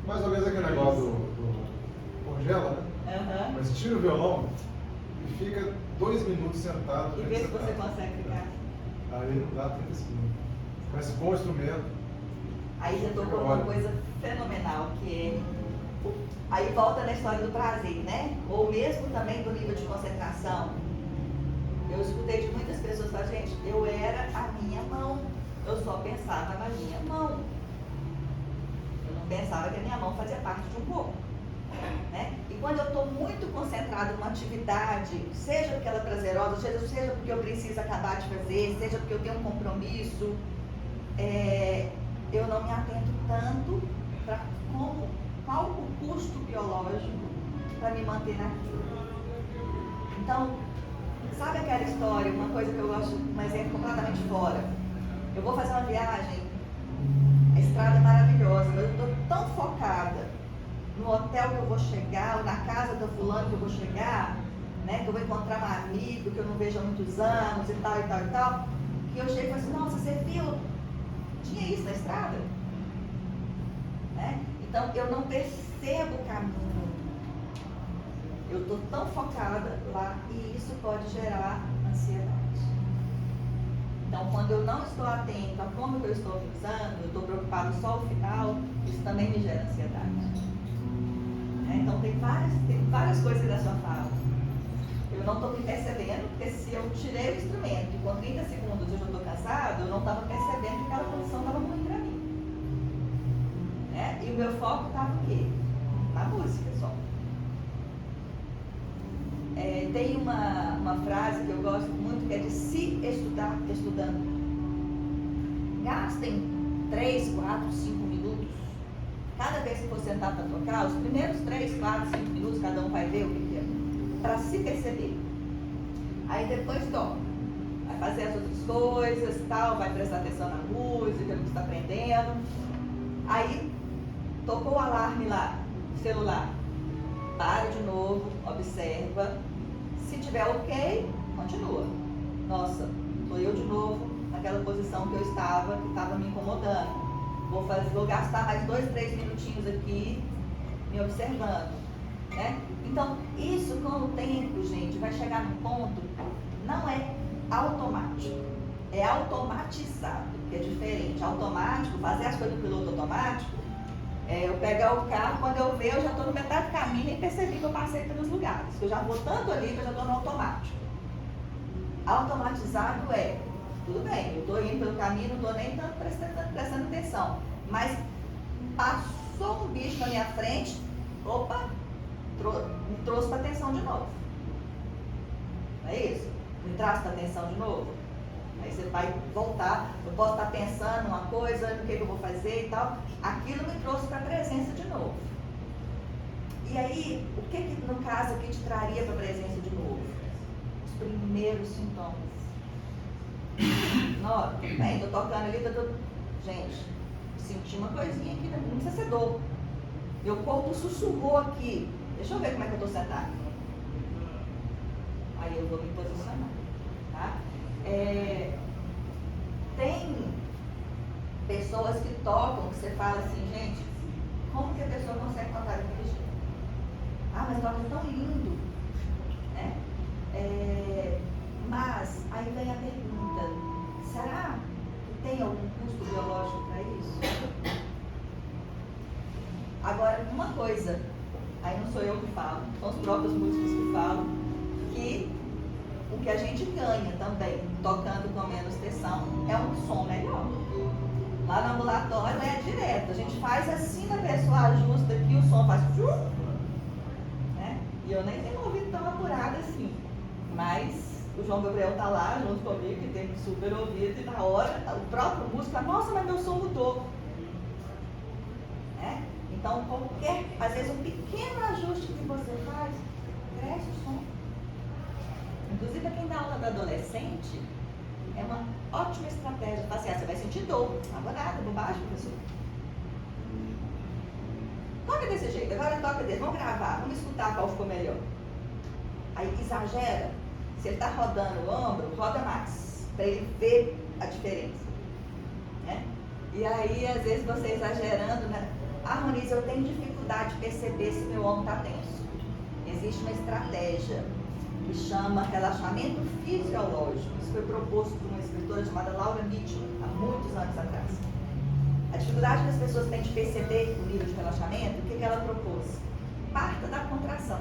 mais ou menos aquele negócio do congela, né? Mas tira o violão e fica 2 minutos sentado. E vê se você consegue ficar. Aí dá 30 segundos. Mas com o instrumento. Aí você tocou uma coisa fenomenal, que aí volta na história do prazer, né? Ou mesmo também do nível de concentração. Eu escutei de muitas pessoas falar, gente, eu era a minha mão, eu só pensava na minha mão. Eu não pensava que a minha mão fazia parte de um corpo. Né? E quando eu estou muito concentrado numa atividade, seja porque ela é prazerosa, seja porque eu preciso acabar de fazer, seja porque eu tenho um compromisso, eu não me atento tanto para qual o custo biológico para me manter naquilo. Então, sabe aquela história, uma coisa que eu gosto, um exemplo completamente fora. Eu vou fazer uma viagem, a estrada é maravilhosa, mas eu estou tão focada no hotel que eu vou chegar, ou na casa do fulano que eu vou chegar, né, que eu vou encontrar um amigo que eu não vejo há muitos anos e tal, que eu chego e falo assim, nossa, você viu? Tinha isso na estrada? Né? Então, eu não percebo o caminho. Eu estou tão focada lá e isso pode gerar ansiedade. Então, quando eu não estou atento a como que eu estou usando, eu estou preocupado só no final, isso também me gera ansiedade. Então tem várias coisas da sua fala. Eu não estou me percebendo, porque se eu tirei o instrumento e com 30 segundos eu já estou cansado, eu não estava percebendo que aquela posição estava ruim para mim. E o meu foco estava o quê? Na música só. Tem uma frase que eu gosto muito, que é de se estudar estudando. Gastem 3, 4, 5 minutos. Cada vez que for sentar para tocar, os primeiros 3, 4, 5 minutos, cada um vai ver o que é, para se perceber. Aí depois toca. Vai fazer as outras coisas, tal, vai prestar atenção na música, no que está aprendendo. Aí tocou o alarme lá, celular. Para de novo, observa. Se tiver ok, continua. Nossa, estou eu de novo naquela posição que eu estava, que estava me incomodando. Vou gastar mais 2, 3 minutinhos aqui me observando. Então, isso com o tempo, gente, vai chegar num ponto, não é automático, é automatizado, que é diferente. Automático, fazer as coisas do piloto automático, eu pegar o carro, quando eu ver, eu já estou no metade do caminho e percebi que eu passei pelos lugares, que eu já vou tanto ali que eu já estou no automático. Automatizado tudo bem, eu estou indo pelo caminho, não estou nem tanto prestando atenção, mas passou um bicho na minha frente, opa, me trouxe para atenção de novo. Não é isso? Me traz para atenção de novo. Aí você vai voltar, eu posso estar pensando uma coisa, no que eu vou fazer e tal. Aquilo me trouxe para a presença de novo. E aí, o que no caso aqui te traria para a presença de novo? Os primeiros sintomas. Nota, bem, tô tocando ali, gente, senti uma coisinha aqui, não precisa ser dor. Meu corpo sussurrou aqui. Deixa eu ver como é que eu tô sentada. Aí eu vou me posicionar, tá? Tem pessoas que tocam, que você fala assim, gente, como que a pessoa consegue tocar daquele jeito? Ah, mas toca tão lindo, né? Mas aí vem a pergunta, será que tem algum custo biológico para isso? Agora, uma coisa, aí não sou eu que falo, são os próprios músicos que falam, que o que a gente ganha também, tocando com menos tensão, é um som melhor. Lá no ambulatório é direto, a gente faz assim na pessoa, ajusta aqui, o som faz né? E eu nem tenho ouvido tão apurado assim, mas o João Gabriel está lá junto comigo, que tem super ouvido, e na hora, o próprio músico fala, nossa, mas meu som mudou. Então, às vezes um pequeno ajuste que você faz, cresce o som. Inclusive, para quem dá aula para adolescente, é uma ótima estratégia. Você vai sentir dor. Agora nada, bobagem, professor. Toca desse jeito, agora toca desse. Vamos gravar, vamos escutar qual ficou melhor. Aí exagera. Se ele está rodando o ombro, roda mais, para ele ver a diferença. E aí, às vezes, você exagerando, né? Ronise, eu tenho dificuldade de perceber se meu ombro está tenso. Existe uma estratégia que chama relaxamento fisiológico. Isso foi proposto por uma escritora chamada Laura Mitchell, há muitos anos atrás. A dificuldade que as pessoas têm de perceber o nível de relaxamento, o que ela propôs? Parta da contração.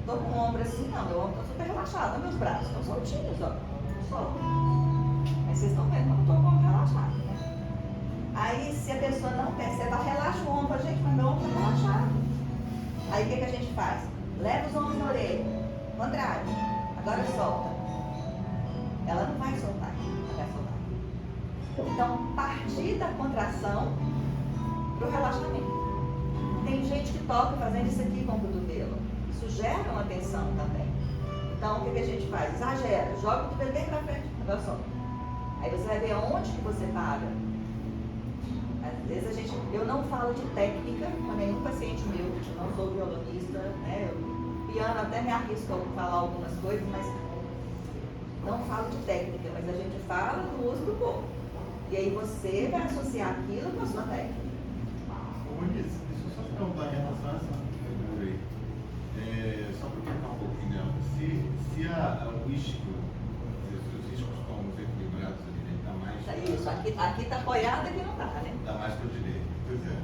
Estou com o ombro assim, não, meu ombro está super relaxado, meus braços estão soltinhos, ó. Solto. Mas vocês estão vendo que eu não estou com o ombro relaxado, né? Aí, se a pessoa não percebe, ela relaxa o ombro, gente, mas meu ombro está relaxado. Aí, o que a gente faz? Leva os ombros na orelha, contrário, agora solta. Ela não vai soltar, ela vai soltar. Então, partir da contração para o relaxamento. Tem gente que toca fazendo isso aqui com o cotovelo. Isso gera uma tensão também. Então, o que a gente faz? Exagera, joga o cotovelo bem para frente, agora solta. Aí você vai ver aonde que você para. Às vezes eu não falo de técnica com nenhum paciente meu, eu não sou violonista, né? Piano até me arrisco a falar algumas coisas, mas não falo de técnica, mas a gente fala do uso do corpo. E aí você vai associar aquilo com a sua técnica. Ronise, deixa eu só te perguntar em relação a essa figura aí. Só para tocar um pouquinho nela. Se o isco, os iscos como Isso, aqui está apoiado, aqui não está, né? Dá mais para o direito. Pois é.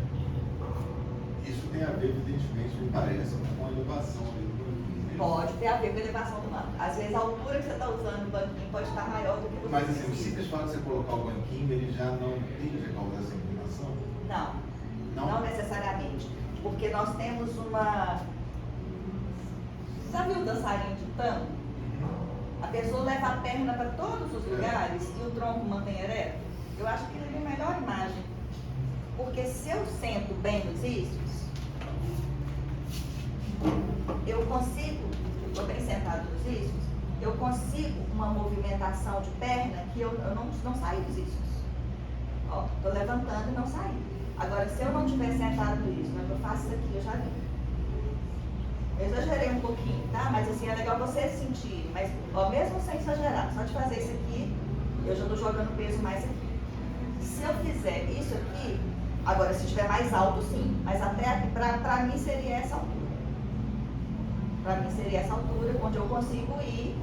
Isso tem a ver, evidentemente, me parece, com a elevação do banquinho. Né? Pode ter a ver com a elevação do banco. Às vezes a altura que você está usando o banquinho pode estar maior do que você Mas assim, o precisa. simples fato de você colocar o banquinho, ele já não tende a causar essa inclinação? Não necessariamente. Porque nós temos uma... Já viu o dançarino de tango? A pessoa leva a perna para todos os lugares e o tronco mantém ereto. Eu acho que ele é a melhor imagem. Porque se eu sento bem nos isquios, eu consigo, estou bem sentado nos isquios, eu consigo uma movimentação de perna que eu não saio dos isquios. Ó, estou levantando e não saí. Agora, se eu não estiver sentado no isquio, mas eu faço isso aqui, eu já vi. Eu exagerei um pouquinho, tá? Mas assim, é legal você sentir. Mas, ó, mesmo sem exagerar, só de fazer isso aqui, eu já estou jogando peso mais aqui. Se eu fizer isso aqui, agora se estiver mais alto, sim. Mas até aqui, pra mim seria essa altura. Pra mim seria essa altura onde eu consigo ir,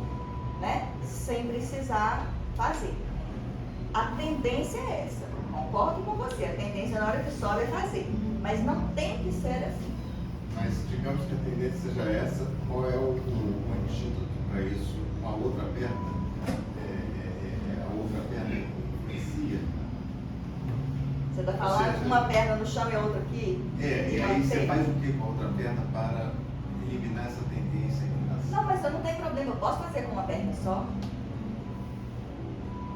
né? Sem precisar fazer. A tendência é essa. Concordo com você. A tendência na hora que sobe é fazer. Mas não tem que ser assim. Mas digamos que a tendência seja essa, qual é o antídoto para isso? Uma outra perna? A outra perna influencia? Você está falando uma perna no chão e a outra aqui? E aí você faz o que com a outra perna para eliminar essa tendência à inclinação? Não, mas eu não tem problema, eu posso fazer com uma perna só.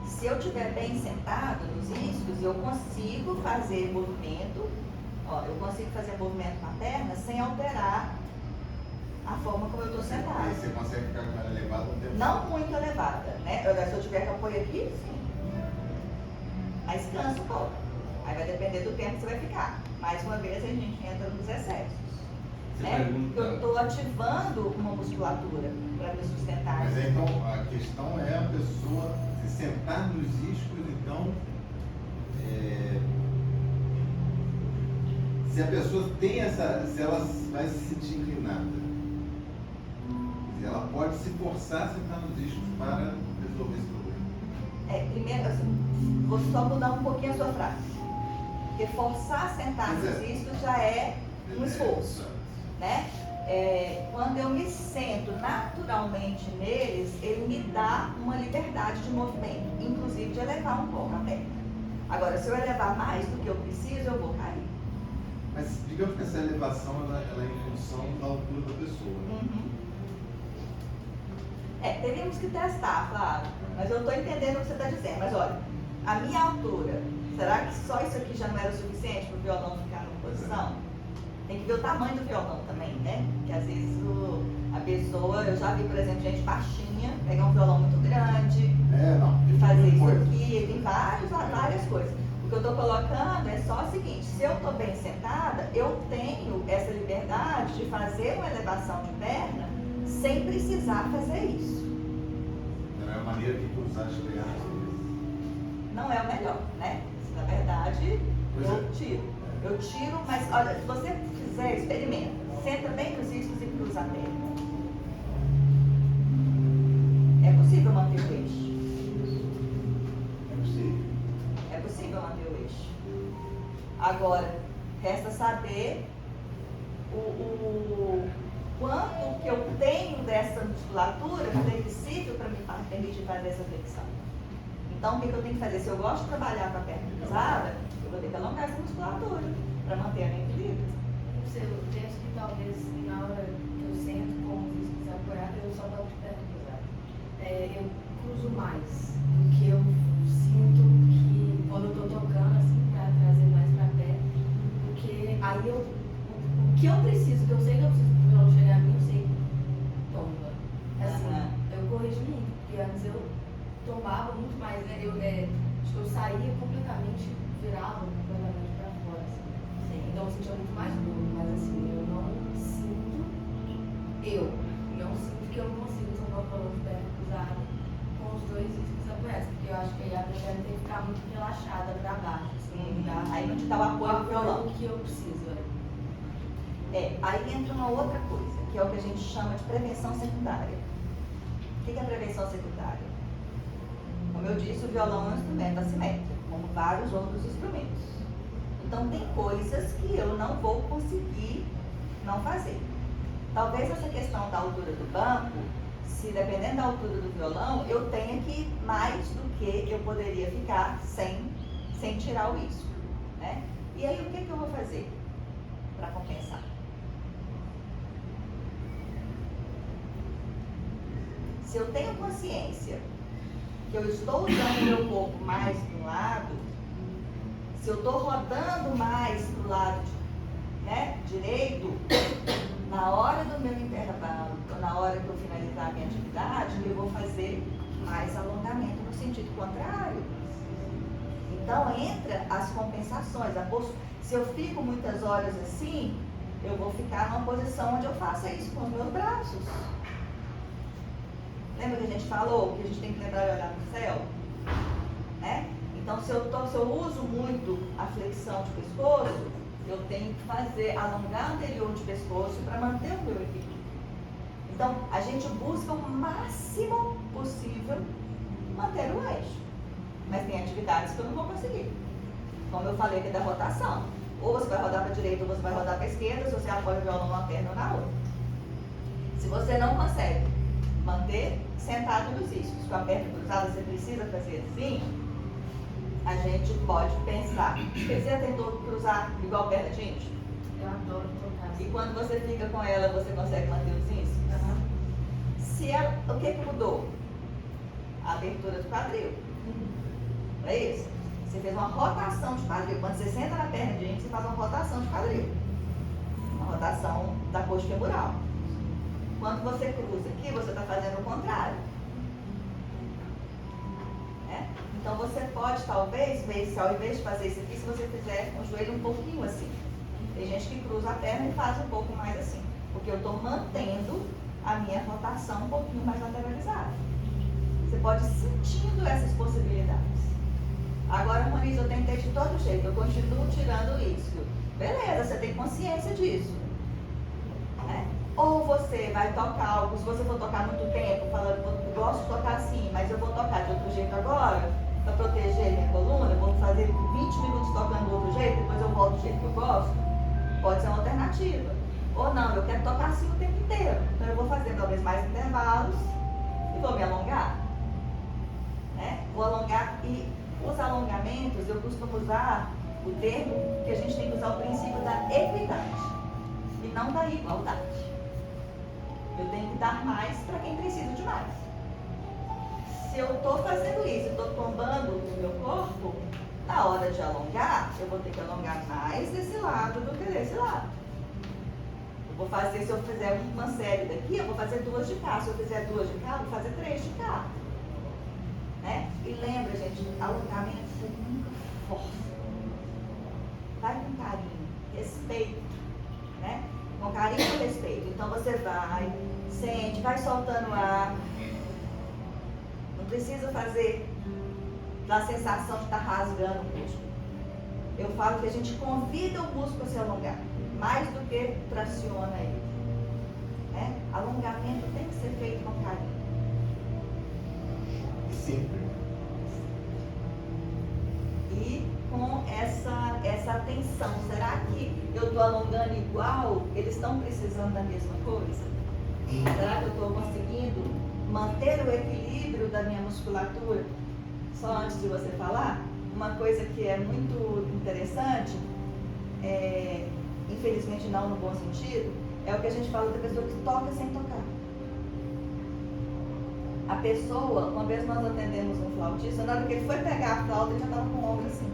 Se eu estiver bem sentado nos isquios, eu consigo fazer movimento. Ó, eu consigo fazer movimento com a perna sem alterar a forma como eu estou sentada. Aí você consegue ficar com ela elevada um tempo? Não muito elevada, né? Se eu tiver que apoio aqui, sim. Mas cansa um pouco. Aí vai depender do tempo que você vai ficar. Mais uma vez a gente entra nos excessos. Né? Eu estou ativando uma musculatura para me sustentar. Mas então a questão é a pessoa se sentar nos isquios, então. Se a pessoa tem se ela vai se sentir inclinada, ela pode se forçar a sentar nos isquios para resolver esse problema. Primeiro, assim, vou só mudar um pouquinho a sua frase. Porque forçar a sentar nos isquios já é um esforço, né? Quando eu me sento naturalmente neles, ele me dá uma liberdade de movimento, inclusive de elevar um pouco a perna. Agora, se eu elevar mais do que eu preciso, eu vou cair. Mas digamos que essa elevação ela é em função da altura da pessoa. Né? Teríamos que testar, claro. Mas eu estou entendendo o que você está dizendo. Mas olha, a minha altura, será que só isso aqui já não era o suficiente para o violão ficar numa posição? Tem que ver o tamanho do violão também, né? Porque às vezes a pessoa, eu já vi, por exemplo, gente baixinha, pegar um violão muito grande e fazer isso aqui, tem várias coisas. O que eu estou colocando é só o seguinte, se eu estou bem sentada, eu tenho essa liberdade de fazer uma elevação de perna sem precisar fazer isso. Não é a maneira de cruzar as pernas. Não é o melhor, né? Na verdade, eu tiro, mas olha, se você fizer, experimenta. Senta bem nos isquios e cruza a perna. É possível manter o eixo. É possível manter o eixo. Agora, resta saber o quanto que eu tenho dessa musculatura flexível para me permitir fazer essa flexão. Então, o que eu tenho que fazer? Se eu gosto de trabalhar com a perna cruzada, eu vou ter que alongar essa musculatura para manter a minha equilíbrio. Eu penso que talvez na hora que eu sento com os isquios apoiados, eu só boto de perna cruzada. Eu cruzo mais do que eu sinto que quando eu estou tocando, assim, para trazer mais para perto. Porque aí o que eu preciso, que eu sei que eu preciso para o violão chegar a mim, eu sei que tomba. Assim, eu corrijo muito, porque antes eu tombava muito mais, né? Eu saía completamente, virava completamente para fora, assim. Então eu sentia muito mais dor, mas assim, eu não sinto que eu não consigo tocar o violão de perna cruzada com os dois isquios apoiados, porque eu acho que aí a minha perna tem que ficar muito relaxada para baixo, assim, aí não te dá o apoio do violão. Que eu preciso, aí entra uma outra coisa, que é o que a gente chama de prevenção secundária. O que é prevenção secundária? Como eu disse, o violão é um instrumento assimétrico, como vários outros instrumentos. Então tem coisas que eu não vou conseguir não fazer. Talvez essa questão da altura do banco, se dependendo da altura do violão, eu tenha que ir mais do que eu poderia ficar sem tirar o isco, né? E aí o que eu vou fazer para compensar? Se eu tenho consciência que eu estou usando o meu corpo mais de um lado, se eu estou rodando mais para o lado direito, na hora do meu intervalo, ou na hora que eu finalizar a minha atividade, eu vou fazer mais alongamento no sentido contrário. Então entra as compensações. Se eu fico muitas horas assim, eu vou ficar numa posição onde eu faça isso com os meus braços. Lembra que a gente falou que a gente tem que lembrar de olhar para o céu? Né? Então, se eu uso muito a flexão de pescoço, eu tenho que alongar o anterior de pescoço para manter o meu equilíbrio. Então, a gente busca o máximo possível manter o eixo. Mas tem atividades que eu não vou conseguir. Como eu falei aqui da rotação. Ou você vai rodar para a direita ou você vai rodar para a esquerda, se você apoia o violão numa perna ou na outra. Se você não consegue manter sentado nos iscos, com a perna cruzada, você precisa fazer assim, a gente pode pensar. Você tentou cruzar igual perna de índio? Eu adoro tocar E assim. quando você fica com ela, você consegue manter os iscos? O que mudou? A abertura do quadril. Não é isso? Você fez uma rotação de quadril. Quando você senta na perna de índio, você faz uma rotação de quadril. Uma rotação da coxa femoral. Quando você cruza aqui, você está fazendo o contrário. Né? Então você pode, talvez, ver se ao invés de fazer isso aqui, se você fizer com o joelho um pouquinho assim. Tem gente que cruza a perna e faz um pouco mais assim. Porque eu estou mantendo a minha rotação um pouquinho mais lateralizada. Você pode ir sentindo essas possibilidades. Agora, Moniz, eu tentei de todo jeito, eu continuo tirando isso. Beleza, você tem consciência disso. Né? Ou você vai tocar algo, se você for tocar muito tempo, falando, eu gosto de tocar assim, mas eu vou tocar de outro jeito agora, para proteger minha coluna, eu vou fazer 20 minutos tocando do outro jeito, depois eu volto do jeito que eu gosto. Pode ser uma alternativa. Ou não, eu quero tocar assim o tempo inteiro. Então eu vou fazer talvez mais intervalos e vou me alongar. Né? Vou alongar e os alongamentos, eu costumo usar o termo que a gente tem que usar o princípio da equidade e não da igualdade. Eu tenho que dar mais para quem precisa de mais. Se eu estou fazendo isso, estou tombando o meu corpo, na hora de alongar, eu vou ter que alongar mais desse lado do que desse lado. Eu vou fazer, se eu fizer uma série daqui, eu vou fazer 2 de cá. Se eu fizer 2 de cá, eu vou fazer 3 de cá. Né? E lembra, gente, alongamento você nunca força. Vai com carinho, respeito, né? Com carinho e respeito. Então você vai, sente, vai soltando o ar. Não precisa fazer da sensação de estar rasgando o músculo. Eu falo que a gente convida o músculo a se alongar, mais do que traciona ele. Né? Alongamento tem que ser feito com carinho. Sempre. E com essa atenção, será que eu estou alongando igual? Eles estão precisando da mesma coisa? Será que eu estou conseguindo manter o equilíbrio da minha musculatura? Só antes de você falar, uma coisa que é muito interessante, infelizmente não no bom sentido, é o que a gente fala da pessoa que toca sem tocar. A pessoa, uma vez nós atendemos um flautista, na hora que ele foi pegar a flauta, ele já estava com o ombro assim.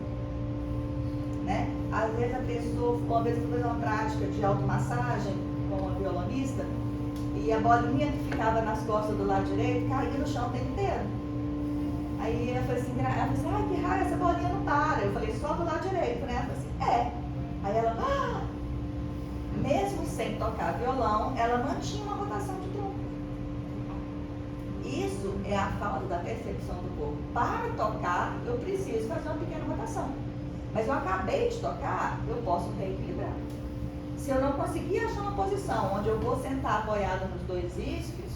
Né? Às vezes a pessoa, uma vez eu fiz uma prática de automassagem com uma violonista, e a bolinha que ficava nas costas do lado direito caía no chão o tempo inteiro. Aí ela falou assim, ai que raio, essa bolinha não para. Eu falei, só do lado direito, né? Ela falou assim, é. Aí ela, mesmo sem tocar violão, ela mantinha uma rotação de tronco. Isso é a falta da percepção do corpo. Para tocar, eu preciso fazer uma pequena rotação. Mas eu acabei de tocar, eu posso reequilibrar. Se eu não conseguir achar uma posição onde eu vou sentar apoiada nos 2 isquios,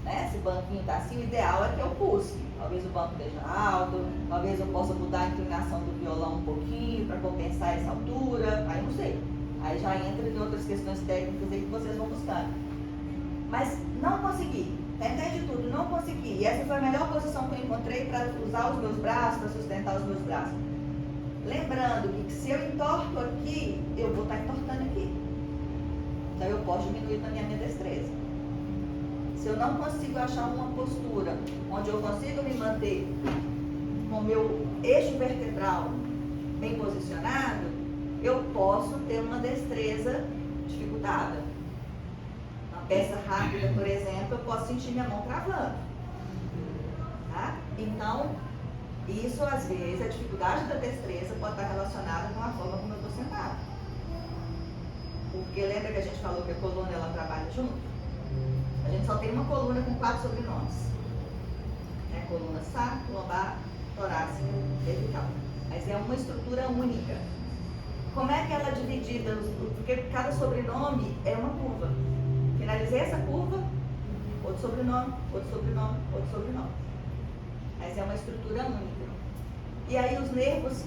né? Se o banquinho está assim, o ideal é que eu busque. talvez o banco esteja alto, talvez eu possa mudar a inclinação do violão um pouquinho para compensar essa altura, aí não sei. Aí já entra em outras questões técnicas aí que vocês vão buscando. Mas não consegui, tentei de tudo, não consegui. E essa foi a melhor posição que eu encontrei para usar os meus braços, para sustentar os meus braços. Lembrando que se eu entorto aqui, eu vou estar entortando aqui. Então eu posso diminuir também a minha destreza. Se eu não consigo achar uma postura onde eu consigo me manter com o meu eixo vertebral bem posicionado, eu posso ter uma destreza dificultada. Uma peça rápida, por exemplo, eu posso sentir minha mão travando. Tá? Então, isso às vezes, a dificuldade da destreza pode estar relacionada com a forma como eu estou sentado. Porque lembra que a gente falou que a coluna ela trabalha junto? A gente só tem uma coluna com 4 sobrenomes. É coluna sacro, lombar, torácica, cervical. Mas é uma estrutura única. Como é que ela é dividida? Porque cada sobrenome é uma curva. Finalizei essa curva, outro sobrenome, outro sobrenome, outro sobrenome. Mas é uma estrutura única. E aí os nervos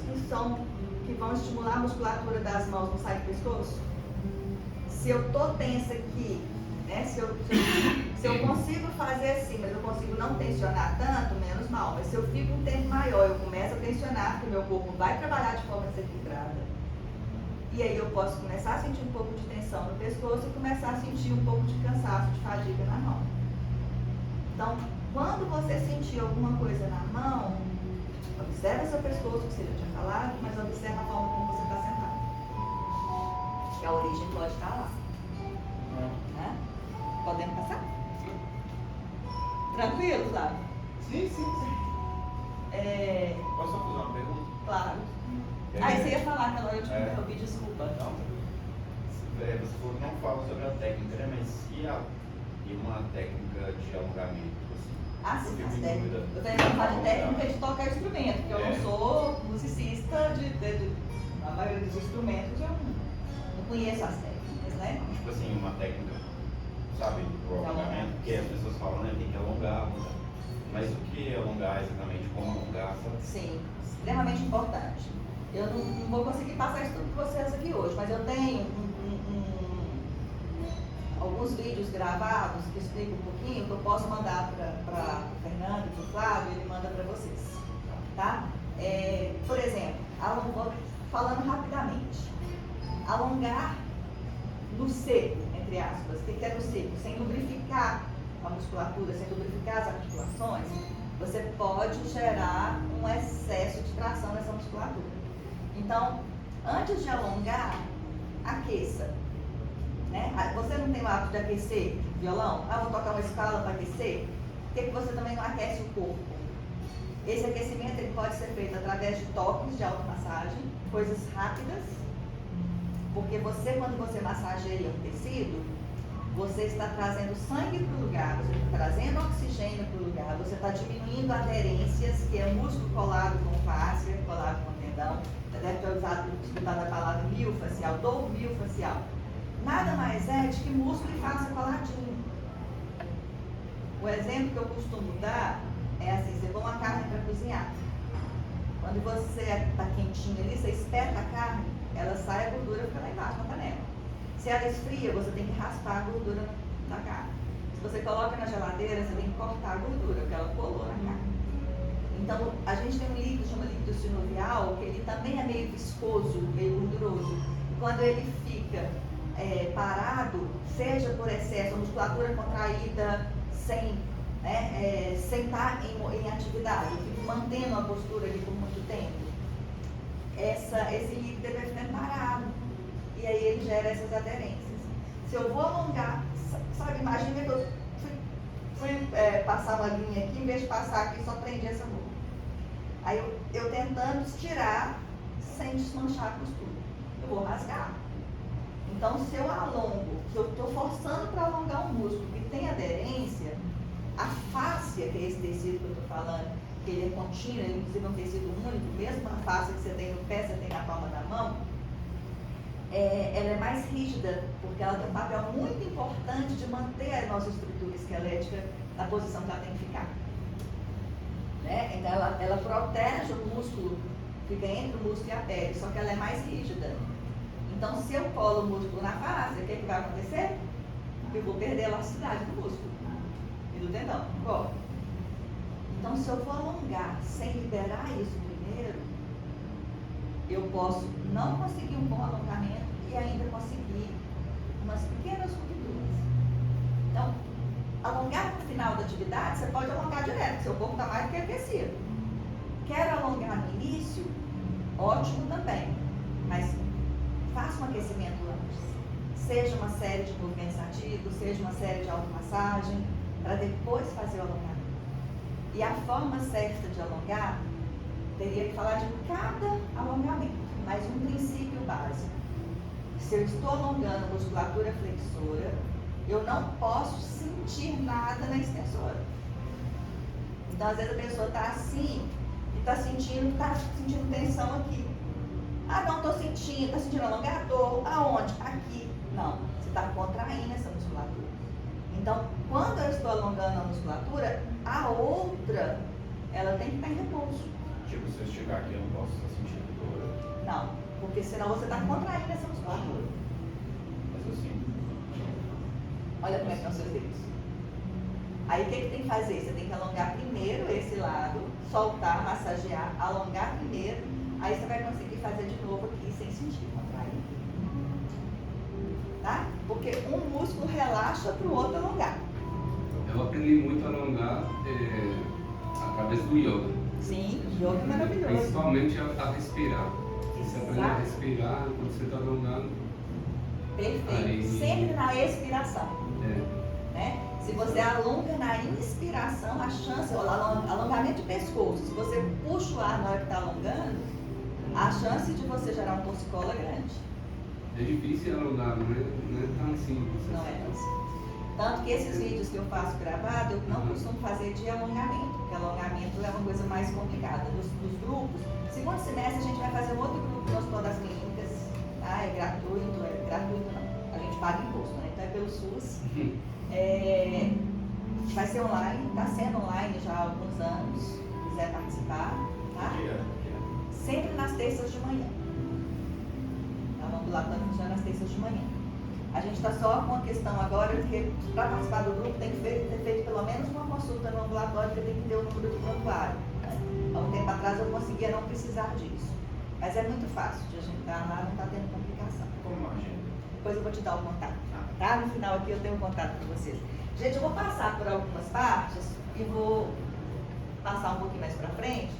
que vão estimular a musculatura das mãos não saem do pescoço? Se eu tô tensa aqui, né? Se eu consigo fazer assim, mas eu consigo não tensionar tanto, menos mal. Mas se eu fico um tempo maior, eu começo a tensionar, porque o meu corpo vai trabalhar de forma desequilibrada. E aí eu posso começar a sentir um pouco de tensão no pescoço e começar a sentir um pouco de cansaço, de fadiga na mão. Então, quando você sentir alguma coisa na mão, observa seu pescoço, que você já tinha falado, mas observa a forma como você está sentado. Que a origem pode estar lá. Né? Podemos passar? Tranquilo, Flávio? Sim. Posso só fazer uma pergunta? Claro. Aí você ia falar que agora eu te interrompi, desculpa. Não. Você falou que não fala sobre a técnica, né? Mas e uma técnica de alongamento? Ah, sim, Eu as fico em técnicas. dúvida. Eu também vou falar de técnica de tocar instrumento, porque eu não sou musicista a maioria dos instrumentos eu não conheço as técnicas, né? Tipo assim, uma técnica, sabe, do alongamento, porque as pessoas falam, né, tem que alongar. Mas o que é alongar exatamente? Como alongar? Sabe? Sim, extremamente importante. Eu não vou conseguir passar isso tudo para vocês aqui hoje, mas eu tenho alguns vídeos gravados que explicam um pouquinho, que eu posso mandar para o Fernando, para o Flávio, ele manda para vocês. Tá? Por exemplo, falando rapidamente, alongar no seco, entre aspas, o que é no seco? Sem lubrificar a musculatura, sem lubrificar as articulações, você pode gerar um excesso de tração nessa musculatura. Então, antes de alongar, aqueça. Né? Você não tem o hábito de aquecer violão? Vou tocar uma escala para aquecer? Por que você também não aquece o corpo? Esse aquecimento ele pode ser feito através de toques de automassagem, coisas rápidas, porque quando você massageia um tecido, você está trazendo sangue para o lugar, você está trazendo oxigênio para o lugar, você está diminuindo aderências, que é músculo colado com fáscia, colado com tendão. Você deve ter escutado a palavra miofascial, dor miofascial. Nada mais é de que músculo e face coladinho. O exemplo que eu costumo dar é assim, você põe uma carne para cozinhar. Quando você está quentinho ali, você espeta a carne, ela sai, a gordura fica lá embaixo na panela. Se ela esfria, você tem que raspar a gordura da carne. Se você coloca na geladeira, você tem que cortar a gordura, porque ela colou na carne. Então, a gente tem um líquido, chama líquido sinovial, que ele também é meio viscoso, meio gorduroso. Quando ele fica parado, seja por excesso, a musculatura contraída, sem estar em atividade, eu fico mantendo a postura ali por muito tempo, esse líquido deve ficar parado. E aí ele gera essas aderências. Se eu vou alongar, sabe, imagina que eu fui passar uma linha aqui, em vez de passar aqui, só prendi essa boca. Aí eu tentando estirar sem desmanchar a costura. Eu vou rasgar. Então, se eu alongo, se eu estou forçando para alongar um músculo que tem aderência, a fáscia, que é esse tecido que eu estou falando, que ele é contínuo, ele inclusive é um tecido único, mesmo a fáscia que você tem no pé, você tem na palma da mão, ela é mais rígida, porque ela tem um papel muito importante de manter a nossa estrutura esquelética na posição que ela tem que ficar. Né? Então ela protege o músculo, fica entre o músculo e a pele, só que ela é mais rígida. Então se eu colo o músculo na face, o que vai acontecer? Eu vou perder a elasticidade do músculo e do tendão. Bom, então se eu for alongar sem liberar isso primeiro, eu posso não conseguir um bom alongamento e ainda conseguir umas pequenas rupturas. Então, alongar no final da atividade, você pode alongar direto, seu corpo está mais do que aquecido. Quer alongar no início? Ótimo também, mas faça um aquecimento antes. Seja uma série de movimentos ativos, seja uma série de automassagem, para depois fazer o alongamento. E a forma certa de alongar, teria que falar de cada alongamento, mas um princípio básico. Se eu estou alongando a musculatura flexora, eu não posso sentir nada na extensora. Então, às vezes a pessoa está assim e está sentindo tensão aqui. Ah, não, estou sentindo, está sentindo alongador. Aonde? Aqui. Não, você está contraindo essa musculatura. Então, quando eu estou alongando a musculatura, a outra, ela tem que estar em repouso. Tipo, se eu esticar aqui, eu não posso estar sentindo dor. Não, porque senão você está contraindo essa musculatura. Mas eu sinto. Olha como é que estão seus dedos. Aí o que tem que fazer? Você tem que alongar primeiro esse lado, soltar, massagear, alongar primeiro, aí você vai conseguir fazer de novo aqui sem sentir, contrair. Tá? Porque um músculo relaxa para o outro alongar. Eu aprendi muito a alongar através do yoga. Sim, yoga é maravilhoso. Principalmente a respirar. Você aprende a respirar quando você está alongando. Perfeito. Aí... Sempre na expiração. É. Né? Se você alonga na inspiração, a chance, alongamento de pescoço, se você puxa o ar na hora que está alongando, a chance de você gerar um torcicolo é grande. É difícil alongar, não é tão simples. Não é tão simples. Tanto que esses vídeos que eu faço gravado, eu não costumo fazer de alongamento, porque alongamento é uma coisa mais complicada. Nos grupos, segundo semestre a gente vai fazer um outro grupo no Hospital das Clínicas, tá? É gratuito não, a gente paga imposto, né? Então é pelo SUS. Vai ser online, está sendo online já há alguns anos, se quiser participar, tá? Sempre nas terças de manhã. O ambulatório funciona nas terças de manhã. A gente está só com a questão agora, porque para participar do grupo tem que ter feito pelo menos uma consulta no ambulatório, porque tem que ter o número de prontuário. Né? Há um tempo atrás eu conseguia não precisar disso. Mas é muito fácil de agendar lá, não está tendo complicação. Como agenda? Depois eu vou te dar o contato. Tá? No final aqui eu tenho um contato para vocês. Gente, eu vou passar por algumas partes e vou passar um pouquinho mais para frente,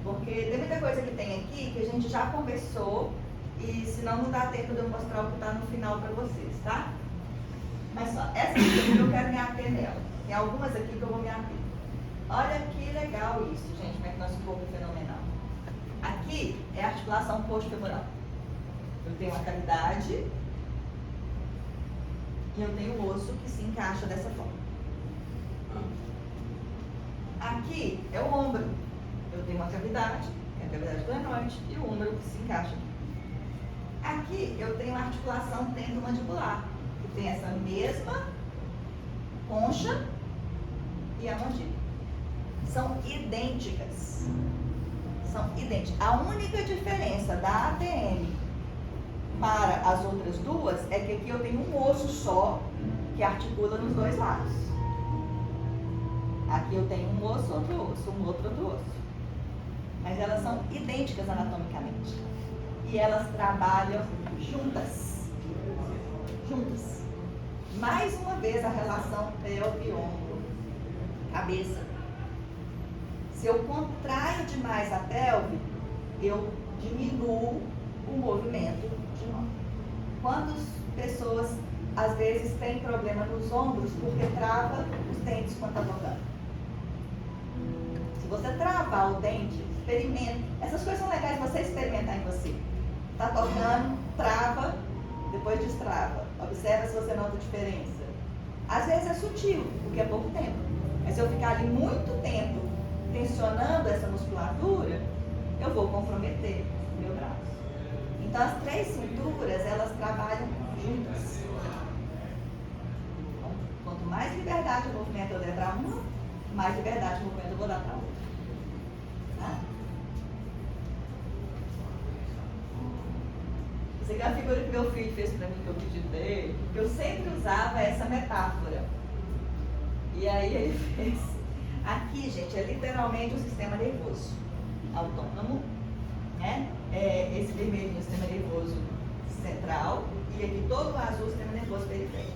porque tem muita coisa que tem aqui que a gente já conversou e senão não dá tempo de eu mostrar o que está no final para vocês, tá? Mas só, essa aqui eu quero me ater nela. Tem algumas aqui que eu vou me ater. Olha que legal isso, gente, como é que nosso corpo é fenomenal. Aqui é a articulação coxo-femoral. Eu tenho uma cavidade e eu tenho um osso que se encaixa dessa forma. Aqui é o ombro. Eu tenho uma cavidade, que é a cavidade glenoide, e o ombro que se encaixa aqui. Aqui eu tenho a articulação tendomandibular, que tem essa mesma concha e a mandíbula. São idênticas. São idênticas. A única diferença da ATM para as outras duas é que aqui eu tenho um osso só que articula nos dois lados. Aqui eu tenho um osso, outro osso, um outro osso. Mas elas são idênticas anatomicamente. E elas trabalham juntas. Juntas. Mais uma vez a relação pelve-ombro, cabeça. Se eu contraio demais a pelve, eu diminuo o movimento de mão. Quantas pessoas às vezes têm problema nos ombros porque trava os dentes quando está tocando? Se você travar o dente, experimenta. Essas coisas são legais você experimentar em você. Está tocando, trava, depois destrava. Observa se você nota a diferença. Às vezes é sutil, porque é pouco tempo. Mas se eu ficar ali muito tempo tensionando essa musculatura, eu vou comprometer o meu braço. Então as três cinturas, elas trabalham juntas. Então, quanto mais liberdade de movimento eu der para uma, mais liberdade de movimento eu vou dar para outra. Essa aqui é a figura que meu filho fez para mim, que eu pedi dele, porque eu sempre usava essa metáfora. E aí ele fez. Aqui, gente, é literalmente o sistema nervoso autônomo, né? Esse vermelhinho é o sistema nervoso central, e aqui todo o azul é o sistema nervoso periférico.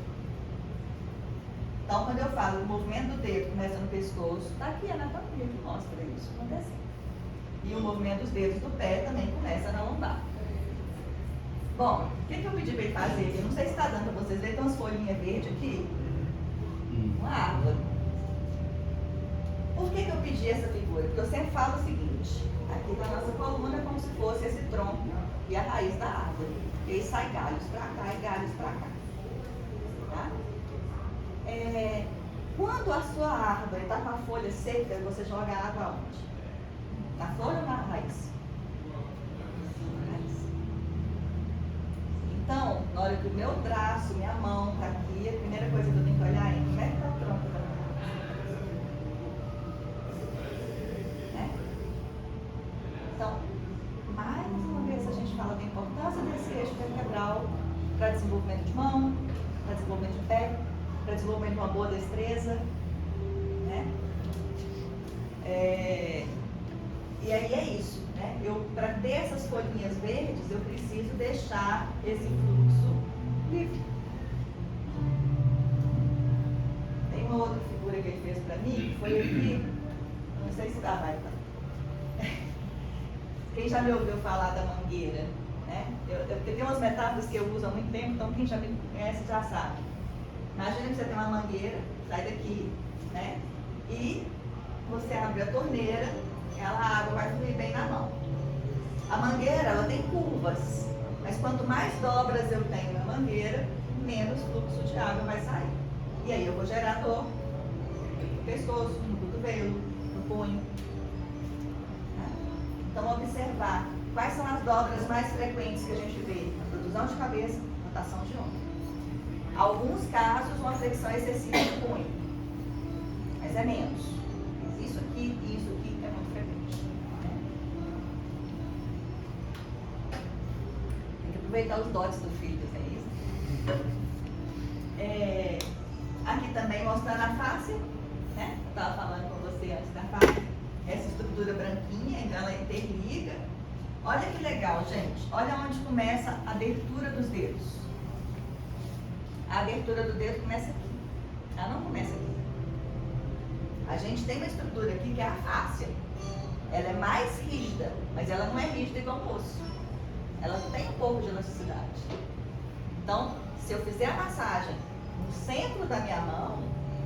Então, quando eu falo o movimento do dedo começa no pescoço, está aqui a anatomia que mostra isso acontecendo. E o movimento dos dedos do pé também começa na lombar. Bom, o que eu pedi para ele fazer? Eu não sei se está dando para vocês verem, tem umas folhinhas verdes aqui. Uma árvore. Por que eu pedi essa figura? Porque eu sempre falo o seguinte: aqui está a nossa coluna como se fosse esse tronco e a raiz da árvore. E aí sai galhos para cá e galhos para cá. Tá? Quando a sua árvore está com a folha seca, você joga água onde? Na folha ou na raiz? Na raiz. Então, na hora que o meu braço, minha mão está aqui, a primeira coisa que eu tenho que olhar é como é que está o tronco da minha mão. Né? Então, mais uma vez a gente fala da importância desse eixo vertebral para desenvolvimento de mão, para desenvolvimento de pé, para desenvolvimento de uma boa destreza, né? E aí é isso, né? Para ter essas folhinhas verdes, eu preciso deixar esse fluxo livre. Tem uma outra figura que ele fez para mim, que foi aqui, não sei se vai estar. Quem já me ouviu falar da mangueira, né? Eu tenho umas metáforas que eu uso há muito tempo, então quem já me conhece já sabe. Imagina que você tem uma mangueira, sai daqui, né? E você abre a torneira, a água vai fluir bem na mão. A mangueira, ela tem curvas, mas quanto mais dobras eu tenho na mangueira, menos fluxo de água vai sair. E aí eu vou gerar dor no pescoço, no cotovelo, no punho. Então, observar quais são as dobras mais frequentes que a gente vê: protusão de cabeça, rotação de ombro. Alguns casos, uma flexão excessiva do punho, mas é menos. Isso aqui e isso aqui é muito frequente. Tem que aproveitar os dotes do filho, é isso? Aqui também mostrando a face, né? Eu estava falando com você antes da face. Essa estrutura branquinha, então ela interliga. Olha que legal, gente. Olha onde começa a abertura dos dedos. A abertura do dedo começa aqui. Ela não começa aqui. A gente tem uma estrutura aqui que é a fáscia. Ela é mais rígida, mas ela não é rígida igual o osso. Ela tem um pouco de elasticidade. Então, se eu fizer a massagem no centro da minha mão,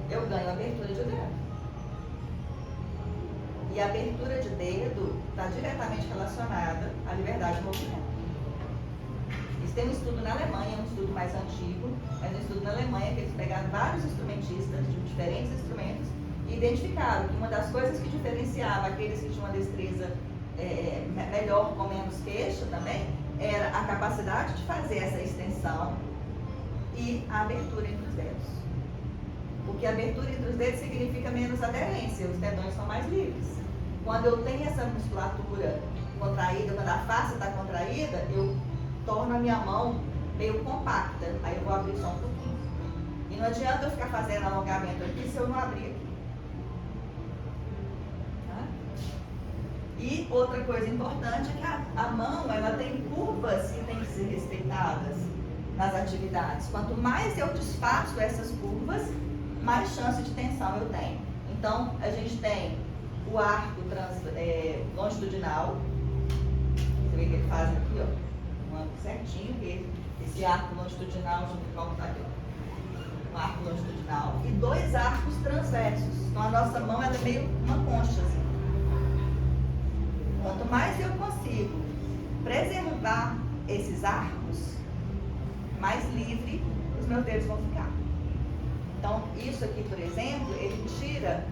eu ganho abertura de dedo. E a abertura de dedo está diretamente relacionada à liberdade de movimento. Isso tem um estudo na Alemanha, um estudo mais antigo, mas um estudo na Alemanha que eles pegaram vários instrumentistas de diferentes instrumentos e identificaram que uma das coisas que diferenciava aqueles que tinham uma destreza melhor com menos queixa também era a capacidade de fazer essa extensão e a abertura entre os dedos. Porque a abertura entre os dedos significa menos aderência, os tendões são mais livres. Quando eu tenho essa musculatura contraída, quando a face está contraída, eu torno a minha mão meio compacta. Aí eu vou abrir só um pouquinho. E não adianta eu ficar fazendo alongamento aqui se eu não abrir aqui. Tá? E outra coisa importante é que a mão, ela tem curvas que têm que ser respeitadas nas atividades. Quanto mais eu desfaço essas curvas, mais chance de tensão eu tenho. Então, a gente tem o arco longitudinal. Você vê que ele faz aqui, ó, um ângulo certinho, que esse arco longitudinal junto com o que tá aqui, ó. Um arco longitudinal e dois arcos transversos. Então, a nossa mão, ela é meio uma concha, assim. Quanto mais eu consigo preservar esses arcos, mais livre os meus dedos vão ficar. Então, isso aqui, por exemplo, ele tira,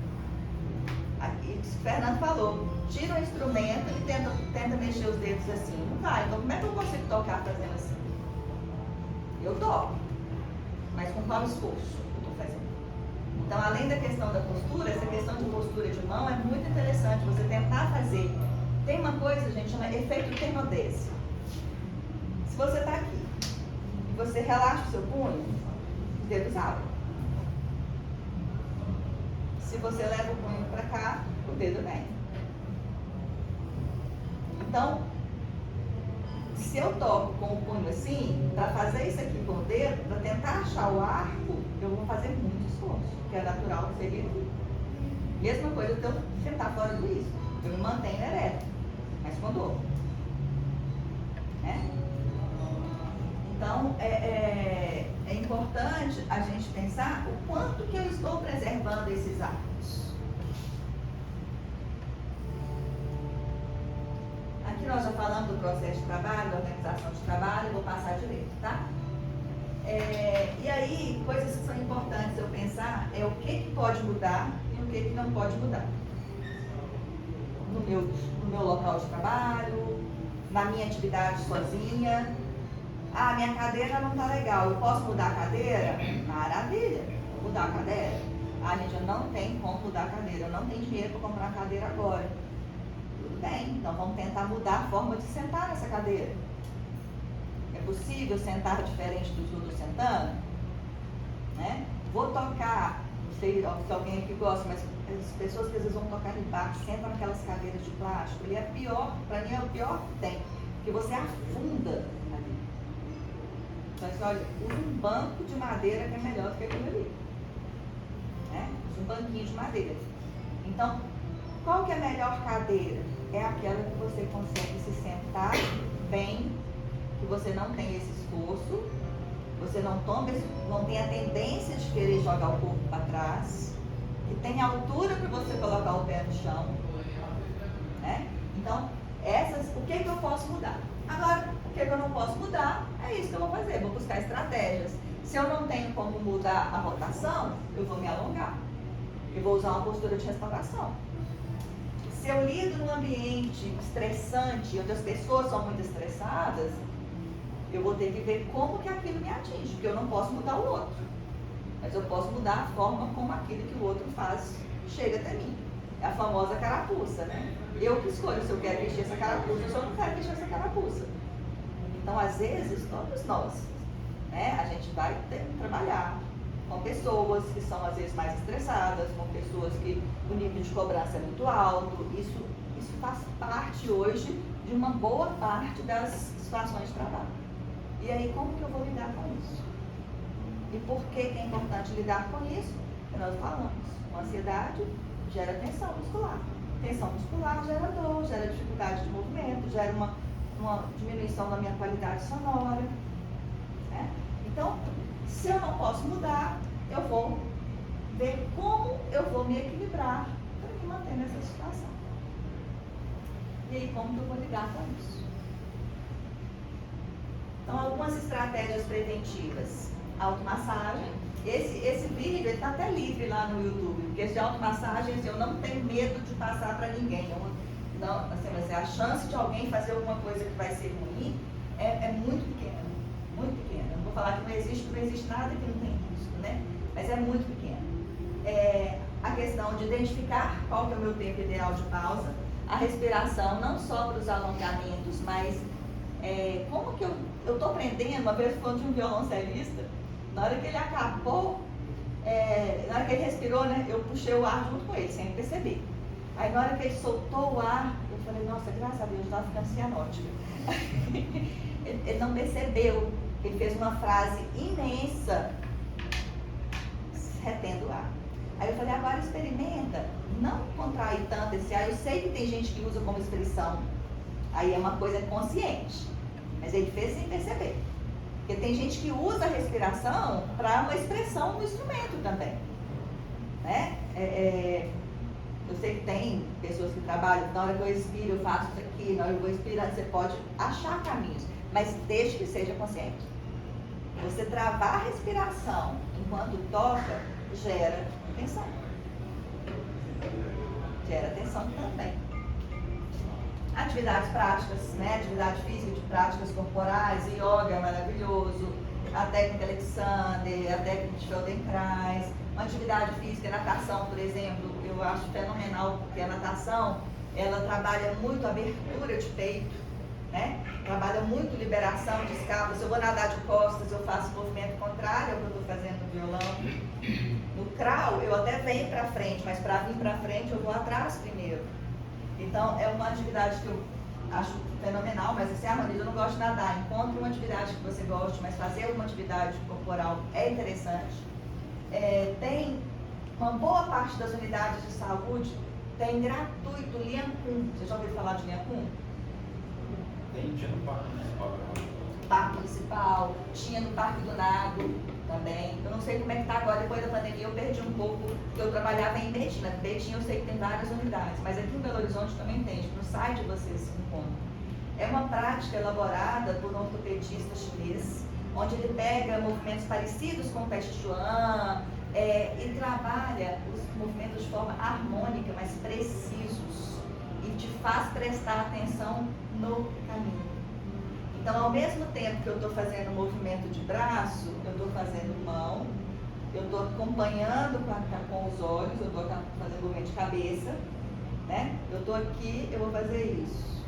aqui, o Fernando falou, tira o instrumento e tenta mexer os dedos assim. Não vai. Então, como é que eu consigo tocar fazendo assim? Eu toco, mas com qual esforço eu estou fazendo? Então, além da questão da postura, essa questão de postura de mão é muito interessante. Você tentar fazer. Tem uma coisa, gente, chama efeito termodese. Se você está aqui e você relaxa o seu punho, os dedos abrem. Se você leva o punho para cá, o dedo vem. Então, se eu toco com o punho assim, para fazer isso aqui com o dedo, para tentar achar o arco, eu vou fazer muito esforço, que é natural que seria aqui. Mesma coisa se eu sentar fora do isso. Eu me mantenho ereto, mas com dor. Né? Então, é importante a gente pensar o quanto que eu estou preservando esses arcos. Aqui nós já falamos do processo de trabalho, da organização de trabalho, eu vou passar direito, tá? E aí, coisas que são importantes eu pensar é o que pode mudar e o que não pode mudar. No meu local de trabalho, na minha atividade sozinha. Ah, minha cadeira não está legal, eu posso mudar a cadeira? Maravilha, vou mudar a cadeira. Ah, gente, eu não tenho como mudar a cadeira, eu não tenho dinheiro para comprar a cadeira agora. Tudo bem, então vamos tentar mudar a forma de sentar nessa cadeira. É possível sentar diferente dos outros sentando? Né? Vou tocar, não sei se alguém aqui gosta, mas as pessoas que às vezes vão tocar embaixo, sentam naquelas cadeiras de plástico, ele é pior, para mim é o pior que tem, porque você afunda ali. Então, assim, olha, usa um banco de madeira que é melhor do que aquilo ali. Né? Usa um banquinho de madeira. Então, qual que é a melhor cadeira? É aquela que você consegue se sentar bem, que você não tem esse esforço, você não tem a tendência de querer jogar o corpo para trás, que tem altura para você colocar o pé no chão. Né? Então, o que eu posso mudar? Agora, o que eu não posso mudar, é isso que eu vou fazer, vou buscar estratégias. Se eu não tenho como mudar a rotação, eu vou me alongar. Eu vou usar uma postura de restauração. Se eu lido num ambiente estressante, onde as pessoas são muito estressadas, eu vou ter que ver como que aquilo me atinge, porque eu não posso mudar o outro. Mas eu posso mudar a forma como aquilo que o outro faz chega até mim. É a famosa carapuça, né? Eu que escolho se eu quero vestir essa carapuça ou se eu não quero vestir essa carapuça. Então, às vezes, todos nós, né, a gente vai ter que trabalhar com pessoas que são, às vezes, mais estressadas, com pessoas que o nível de cobrança é muito alto. Isso faz parte hoje de uma boa parte das situações de trabalho. E aí, como que eu vou lidar com isso? E por que é importante lidar com isso? Porque nós falamos, com ansiedade gera tensão muscular. Tensão muscular gera dor, gera dificuldade de movimento, gera uma diminuição da minha qualidade sonora. Né? Então, se eu não posso mudar, eu vou ver como eu vou me equilibrar para me manter nessa situação. E aí, como que eu vou lidar com isso? Então, algumas estratégias preventivas. Automassagem. Esse vídeo está até livre lá no YouTube, porque esse de automassagens eu não tenho medo de passar para ninguém. Não, assim, mas a chance de alguém fazer alguma coisa que vai ser ruim é muito pequena. Muito pequena. Eu não vou falar que não existe nada que não tem risco, né? Mas é muito pequena. A questão de identificar qual que é o meu tempo ideal de pausa, a respiração, não só para os alongamentos, mas como que eu estou aprendendo, uma vez falando de um violoncelista, na hora que ele acabou, na hora que ele respirou, né, eu puxei o ar junto com ele, sem perceber. Aí na hora que ele soltou o ar, eu falei, nossa, graças a Deus, eu estava ficando cianótica. Ele não percebeu, ele fez uma frase imensa, retendo o ar. Aí eu falei, agora experimenta, não contrair tanto esse ar. Eu sei que tem gente que usa como expressão, aí é uma coisa consciente, mas ele fez sem perceber. Porque tem gente que usa a respiração para uma expressão no instrumento também. Né? Eu sei que tem pessoas que trabalham, na hora que eu expiro, eu faço isso aqui, na hora que eu vou expirar, você pode achar caminhos, mas desde que seja consciente. Você travar a respiração enquanto toca, gera tensão. Gera tensão também. Atividades práticas, né? Atividade física de práticas corporais, yoga é maravilhoso, a técnica Alexander, a técnica de Feldenkrais, uma atividade física, natação, por exemplo, eu acho fenomenal, porque a natação, ela trabalha muito a abertura de peito, né? Trabalha muito liberação de escala. Se eu vou nadar de costas, eu faço movimento contrário ao que eu estou fazendo no violão. No crawl, eu até venho para frente, mas para vir para frente eu vou atrás primeiro. Então, é uma atividade que eu acho fenomenal, mas assim, Marisa, eu não gosto de nadar. Encontre uma atividade que você goste, mas fazer uma atividade corporal é interessante. Tem uma boa parte das unidades de saúde, tem gratuito Lian Kun. Vocês já ouviram falar de Lian Kun? Tinha no Parque Municipal. Parque Municipal, tinha no Parque do Nado também. Eu não sei como é que está agora, depois da pandemia eu perdi um pouco, porque eu trabalhava em Betim. Betim eu sei que tem várias unidades, mas aqui em Belo Horizonte também tem, no site vocês se encontram. É uma prática elaborada por um ortopedista chinês, onde ele pega movimentos parecidos com o Tai Chi Chuan e trabalha os movimentos de forma harmônica, mas precisos, e te faz prestar atenção no caminho. Então, ao mesmo tempo que eu estou fazendo movimento de braço, eu estou fazendo mão, eu estou acompanhando com os olhos, eu estou fazendo movimento de cabeça, né? Eu estou aqui, eu vou fazer isso.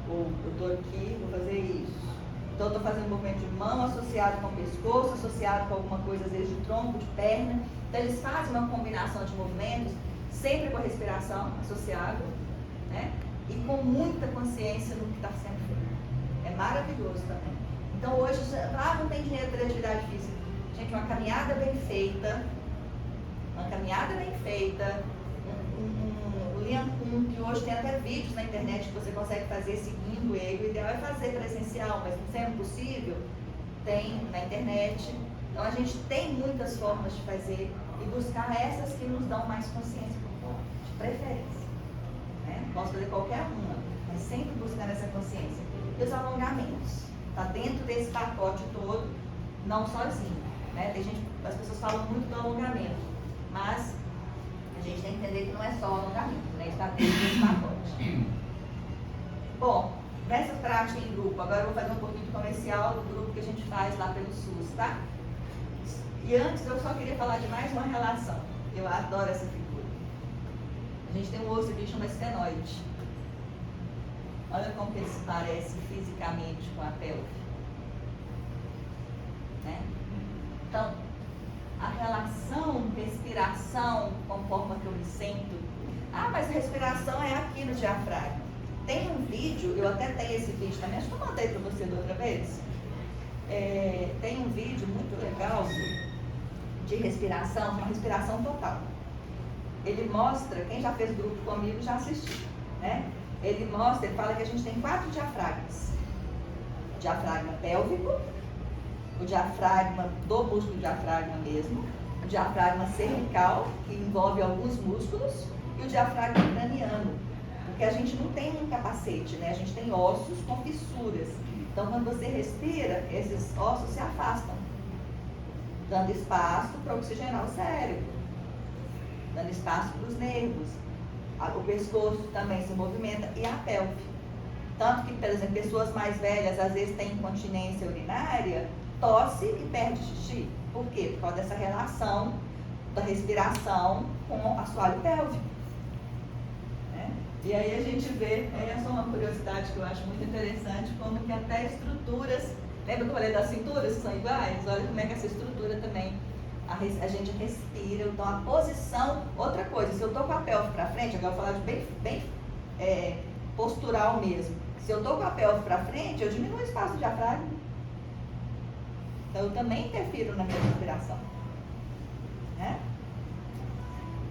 Ou eu estou aqui, vou fazer isso. Então, eu estou fazendo movimento de mão associado com o pescoço, associado com alguma coisa, às vezes de tronco, de perna. Então, eles fazem uma combinação de movimentos, sempre com a respiração associada, né? E com muita consciência no que está sendo feito. É maravilhoso também. Então, hoje, não tem dinheiro para atividade física. Gente, uma caminhada bem feita, o Lian Kun, que hoje tem até vídeos na internet que você consegue fazer seguindo ele. O ideal é fazer presencial, mas não sendo possível, tem na internet. Então, a gente tem muitas formas de fazer e buscar essas que nos dão mais consciência corporal, de preferência. Posso fazer qualquer uma, mas sempre buscando essa consciência. E os alongamentos, está dentro desse pacote todo, não sozinho, né? As pessoas falam muito do alongamento, mas a gente tem que entender que não é só alongamento, né? Está dentro desse pacote. Bom, nessa prática em grupo, agora eu vou fazer um pouquinho de comercial do grupo que a gente faz lá pelo SUS, tá? E antes eu só queria falar de mais uma relação. Eu adoro essa figura. A gente tem um osso aqui que chama esfenoide. Olha como que ele se parece fisicamente com a pelve. Né? Então, a relação respiração com a forma que eu me sinto. Mas a respiração é aqui no diafragma. Tem um vídeo, eu até tenho esse vídeo também, acho que eu mandei para você da outra vez. Tem um vídeo muito legal de respiração, uma respiração total. Ele mostra, quem já fez grupo comigo já assistiu, né? Ele fala que a gente tem 4 diafragmas. O diafragma pélvico, o diafragma do músculo diafragma mesmo, o diafragma cervical, que envolve alguns músculos, e o diafragma craniano, porque a gente não tem um capacete, né? A gente tem ossos com fissuras. Então, quando você respira, esses ossos se afastam, dando espaço para oxigenar o cérebro, dando espaço para os nervos. O pescoço também se movimenta e a pelve. Tanto que, por exemplo, pessoas mais velhas às vezes têm incontinência urinária, tosse e perde xixi. Por quê? Por causa dessa relação da respiração com o assoalho pélvico. Né? E aí a gente vê, é só uma curiosidade que eu acho muito interessante, como que até estruturas, lembra que eu falei das cinturas que são iguais? Olha como é que essa estrutura também, a gente respira. Então a posição, outra coisa, se eu estou com a pelve para frente, agora eu vou falar de bem postural mesmo. Se eu estou com a pelve para frente, eu diminuo o espaço do diafragma. Então eu também interfiro na minha respiração. Né?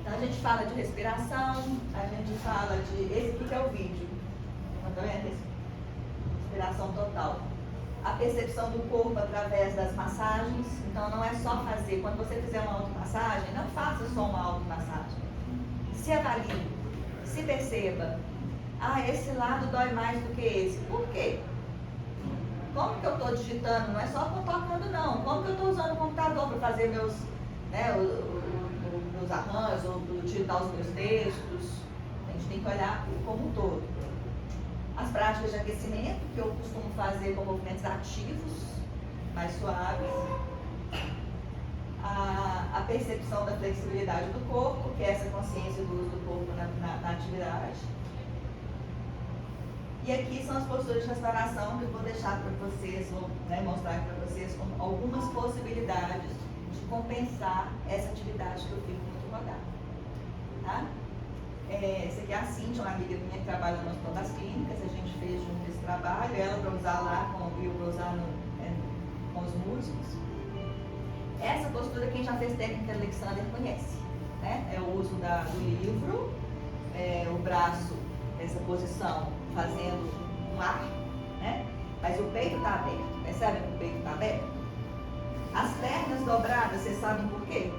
Então a gente fala de respiração, a gente fala de... Esse aqui que é o vídeo. Tá vendo? Respiração total. A percepção do corpo através das massagens. Então não é só fazer. Quando você fizer uma automassagem, não faça só uma automassagem. Se avalie, se perceba. Esse lado dói mais do que esse. Por quê? Como que eu estou digitando? Não é só tocando, não. Como que eu estou usando o computador para fazer meus arranjos, ou digitar os meus textos? A gente tem que olhar como um todo. As práticas de aquecimento, que eu costumo fazer com movimentos ativos, mais suaves. A percepção da flexibilidade do corpo, que é essa consciência do uso do corpo na atividade. E aqui são as posturas de restauração que eu vou deixar para vocês, vou mostrar para vocês como algumas possibilidades de compensar essa atividade que eu fico muito rodada. Tá? Essa aqui é a Cíntia, uma amiga minha que trabalha no Hospital das Clínicas, a gente fez junto esse trabalho, ela para usar lá e eu para usar com os músicos. Essa postura quem já fez técnica Alexander conhece, né? É o uso do livro, o braço, essa posição fazendo um ar, né? Mas o peito está aberto, percebe que o peito está aberto? As pernas dobradas, vocês sabem por quê?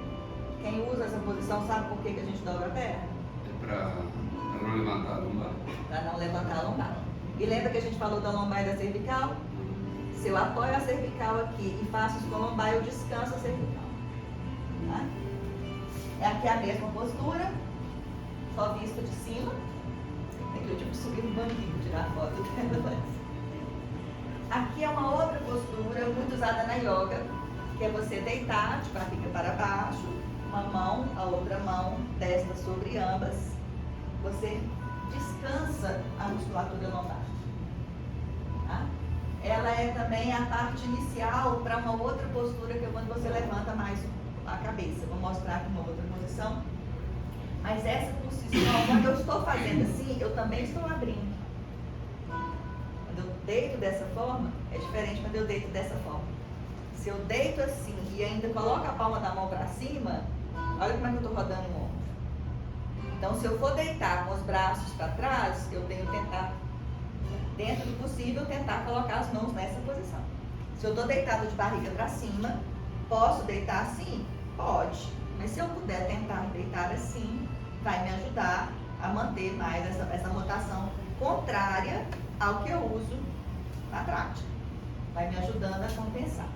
Quem usa essa posição sabe por que a gente dobra a perna? Para não levantar a lombar. Para não levantar a lombar. E lembra que a gente falou da lombar e da cervical? Se eu apoio a cervical aqui e faço isso com a lombar, eu descanso a cervical. Tá? Aqui é a mesma postura, só vista de cima. Aqui eu tive que subir no banquinho, tirar a foto dela. Aqui é uma outra postura muito usada na yoga, que é você deitar de barriga para baixo, uma mão, a outra mão, testa sobre ambas. Você descansa a musculatura lombar. Tá? Ela é também a parte inicial para uma outra postura que é quando você levanta mais a cabeça. Vou mostrar aqui uma outra posição. Mas essa posição, quando eu estou fazendo assim, eu também estou abrindo. Quando eu deito dessa forma, é diferente quando eu deito dessa forma. Se eu deito assim e ainda coloco a palma da mão para cima, olha como é que eu estou rodando o ombro. Então, se eu for deitar com os braços para trás, eu tenho que tentar, dentro do possível, tentar colocar as mãos nessa posição. Se eu estou deitado de barriga para cima, posso deitar assim? Pode. Mas se eu puder tentar deitar assim, vai me ajudar a manter mais essa rotação contrária ao que eu uso na prática. Vai me ajudando a compensar.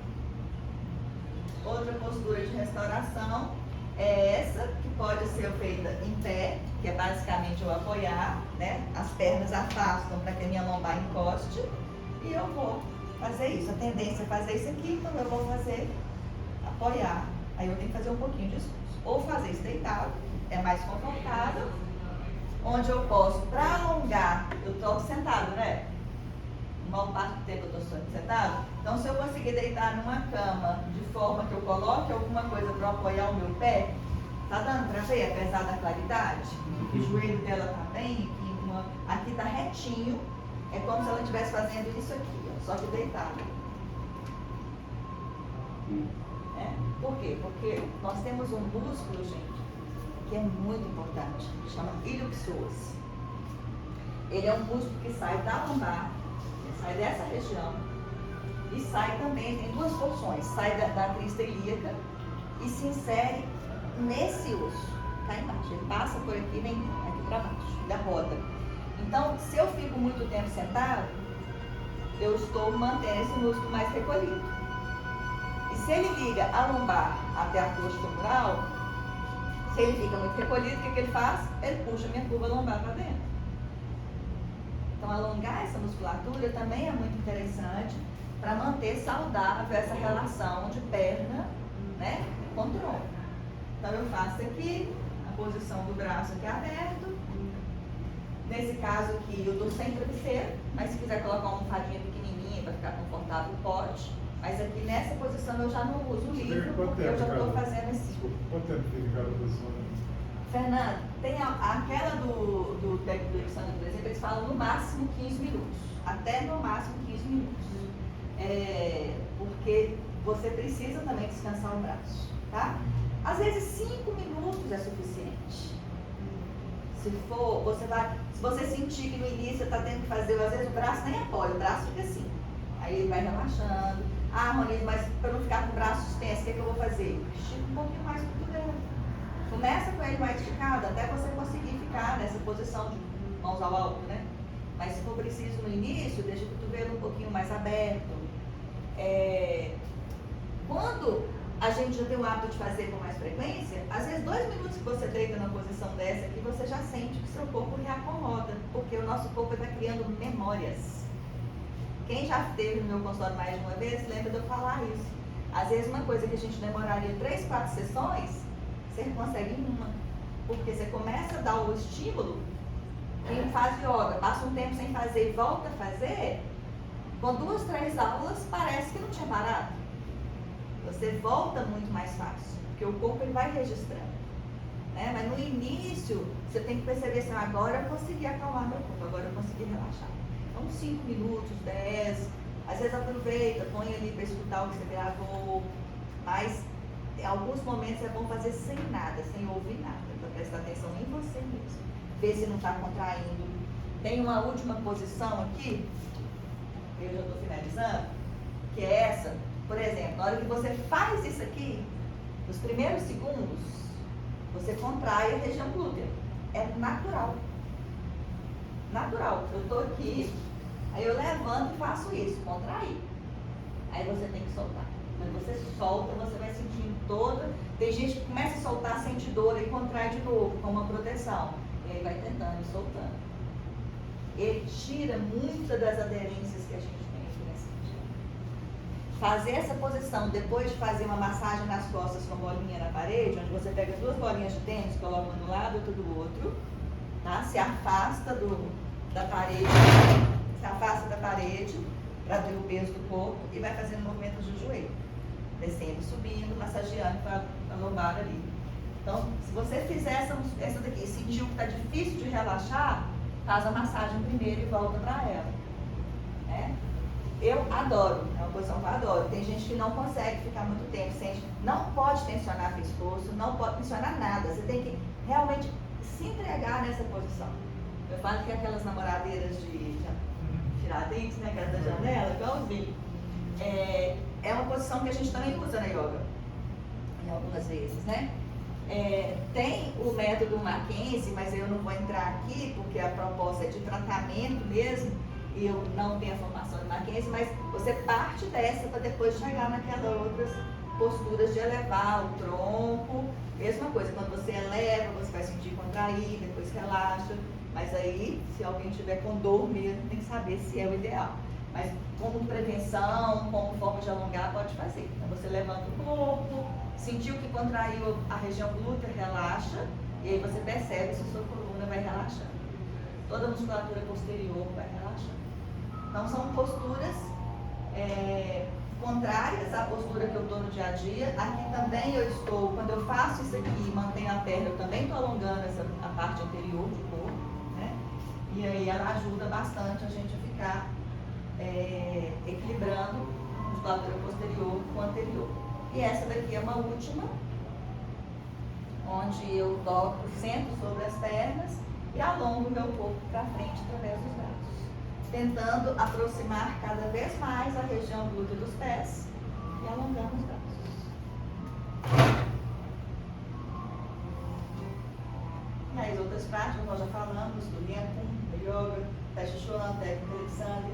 Outra postura de restauração é essa, que pode ser feita em pé, que é basicamente eu apoiar, né? As pernas afastam para que a minha lombar encoste e eu vou fazer isso. A tendência é fazer isso aqui, quando eu vou fazer, apoiar. Aí eu tenho que fazer um pouquinho de esforço. Ou fazer isso deitado, é mais confortável, onde eu posso, para alongar, eu estou sentado, né? Uma parte do tempo eu estou sentado. Então, se eu conseguir deitar numa cama de forma que eu coloque alguma coisa para apoiar o meu pé, tá dando para ver, apesar da claridade? O joelho dela tá bem, aqui tá retinho, é como se ela estivesse fazendo isso aqui, ó, só que deitado. Por quê? Porque nós temos um músculo, gente, que é muito importante, que chama iliopsoas. Ele é um músculo que sai da lombar, sai dessa região e sai também, tem duas porções, sai da crista ilíaca e se insere nesse osso, cá embaixo. Ele passa por aqui e vem aqui para baixo, da roda. Então, se eu fico muito tempo sentado, eu estou mantendo esse músculo mais recolhido. E se ele liga a lombar até a coxa femoral, se ele fica muito recolhido, o que ele faz? Ele puxa a minha curva lombar para dentro. Então, alongar essa musculatura também é muito interessante para manter saudável essa relação de perna, né, com tronco. Então, eu faço aqui a posição do braço aqui aberto. Nesse caso aqui, eu estou sem travesseiro, mas se quiser colocar uma almofadinha pequenininha para ficar confortável, pode. Mas aqui nessa posição eu já não uso o livro, porque eu já estou fazendo assim. Desculpa, quanto tempo fica cada posição? Fernando, tem aquela do técnico do Alexandre, por exemplo, eles falam no máximo 15 minutos. Até no máximo 15 minutos. Porque você precisa também descansar o braço, tá? Às vezes 5 minutos é suficiente. Se você sentir que no início você está tendo que fazer, às vezes o braço nem apoia, o braço fica assim. Aí ele vai relaxando. Ah, Ronildo, mas para não ficar com o braço extenso, o que eu vou fazer? Estica um pouquinho mais o cotovelo. Começa com ele mais esticado até você conseguir ficar nessa posição de mãos ao alto, né? Mas se for preciso no início, deixa o cotovelo um pouquinho mais aberto. Quando a gente já tem o hábito de fazer com mais frequência, às vezes 2 minutos que você deita numa posição dessa aqui, você já sente que seu corpo reacomoda, porque o nosso corpo está criando memórias. Quem já esteve no meu consultório mais de uma vez, lembra de eu falar isso. Às vezes uma coisa que a gente demoraria 3, 4 sessões, você consegue em uma. Porque você começa a dar o estímulo, e faz yoga, passa um tempo sem fazer e volta a fazer, com 2, 3 aulas parece que não tinha parado. Você volta muito mais fácil, porque o corpo ele vai registrando. Né? Mas no início, você tem que perceber assim, agora eu consegui acalmar meu corpo, agora eu consegui relaxar. Então 5 minutos, 10, às vezes aproveita, põe ali para escutar o que você gravou, mas em alguns momentos é bom fazer sem nada, sem ouvir nada, para prestar atenção em você mesmo. Ver se não está contraindo. Tem uma última posição aqui, eu já estou finalizando, que é essa. Por exemplo, na hora que você faz isso aqui, nos primeiros segundos, você contrai a região glútea. É natural. Natural. Eu estou aqui, aí eu levanto e faço isso, contrair. Aí você tem que soltar. Quando você solta, você vai sentindo toda. Tem gente que começa a soltar, sente dor e contrai de novo, com uma proteção. E aí vai tentando e soltando. Ele tira muitas das aderências que a gente tem aqui nessa região. Fazer essa posição, depois de fazer uma massagem nas costas com bolinha na parede, onde você pega 2 bolinhas de tênis, coloca uma do lado, outra do outro, tá? Se afasta da parede, para ter o peso do corpo e vai fazendo movimentos de joelho, descendo, subindo, massageando para a lombar ali. Então, se você fizer essa daqui e sentiu que está difícil de relaxar, faz a massagem primeiro e volta para ela. Né? Eu adoro, é uma posição que eu adoro. Tem gente que não consegue ficar muito tempo, não pode tensionar pescoço, não pode tensionar nada. Você tem que realmente se entregar nessa posição. Eu falo que aquelas namoradeiras de Tiradentes, né, que era da janela, igualzinho. É uma posição que a gente também usa na yoga, em algumas vezes, né? Tem o método Mackenzie, mas eu não vou entrar aqui porque a proposta é de tratamento mesmo e eu não tenho a formação de Mackenzie, mas você parte dessa para depois chegar naquelas outras posturas de elevar o tronco. Mesma coisa, quando você eleva, você vai sentir contrair, depois relaxa. Mas aí, se alguém tiver com dor mesmo, tem que saber se é o ideal. Mas como prevenção, como forma de alongar, pode fazer. Então você levanta o corpo, sentiu que contraiu a região glútea, relaxa, e aí você percebe se a sua coluna vai relaxando. Toda a musculatura posterior vai relaxando. Então são posturas contrárias à postura que eu estou no dia a dia. Aqui também eu estou, quando eu faço isso aqui e mantenho a perna, eu também estou alongando a parte anterior do corpo. E aí ela ajuda bastante a gente a ficar equilibrando a musculatura posterior com a anterior. E essa daqui é uma última, onde eu toco, sento sobre as pernas e alongo o meu corpo para frente através dos braços, tentando aproximar cada vez mais a região glútea dos pés e alongando os braços. E aí as outras práticas nós já falamos, do Lempo, yoga, Tai Chi Chuan, técnica Alexander,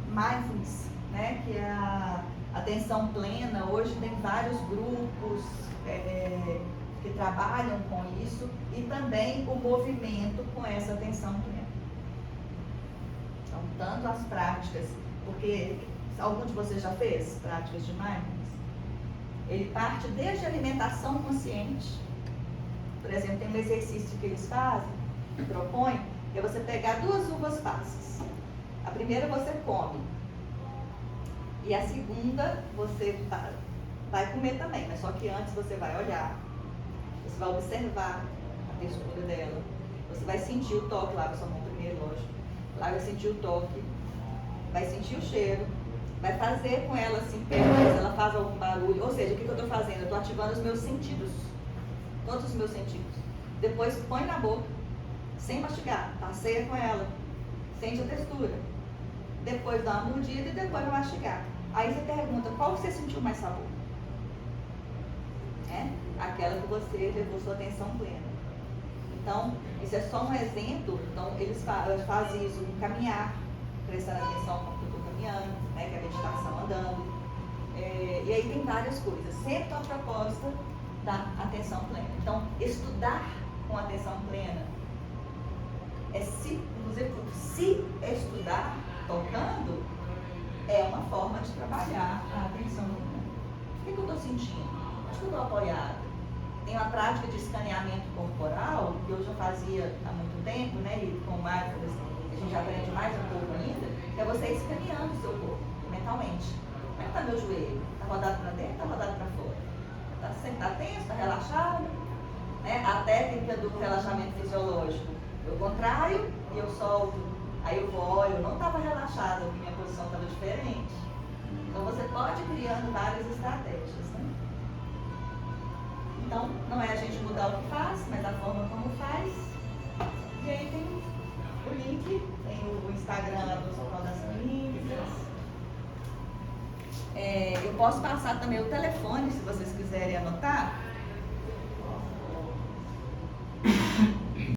mindfulness, né, que é a atenção plena. Hoje tem vários grupos que trabalham com isso e também o movimento com essa atenção plena. Então, tanto as práticas, porque algum de vocês já fez práticas de mindfulness? Ele parte desde a alimentação consciente. Por exemplo, tem um exercício que eles fazem, que propõem, é você pegar 2 uvas passas. A primeira você come. E a segunda você vai comer também, mas só que antes você vai olhar. Você vai observar a textura dela. Você vai sentir o toque, lava sua mão primeiro, lógico. Lá vai sentir o toque, vai sentir o cheiro, vai fazer com ela assim, perto, ela faz algum barulho. Ou seja, o que eu estou fazendo? Eu estou ativando os meus sentidos. Todos os meus sentidos. Depois põe na boca, sem mastigar, passeia com ela, sente a textura. Depois dá uma mordida e depois vai mastigar. Aí você pergunta, qual você sentiu mais sabor? Aquela que você levou sua atenção plena. Então, isso é só um exemplo. Então, eles fazem isso no caminhar, prestando atenção como eu estou caminhando, né, que é a meditação andando. E aí tem várias coisas, sempre a proposta da atenção plena. Então, estudar com atenção plena inclusive, se estudar tocando, é uma forma de trabalhar a atenção plena. O que eu estou sentindo? Onde eu estou apoiada? tem uma prática de escaneamento corporal, que eu já fazia há muito tempo, né? E com o Mindfulness a gente aprende mais um pouco ainda, que é você escaneando o seu corpo, mentalmente. Como é que está meu joelho? Está rodado para dentro ou está rodado para fora? Está tenso? Está relaxado? Né? A técnica do relaxamento fisiológico. Eu contraio e eu solto. Aí eu vou, eu não estava relaxada, porque minha posição estava diferente. Então você pode ir criando várias estratégias, né? Então, não é a gente mudar o que faz, mas a forma como faz. E aí tem o link, tem o Instagram lá do Hospital das Clínicas. Eu posso passar também o telefone, se vocês quiserem anotar.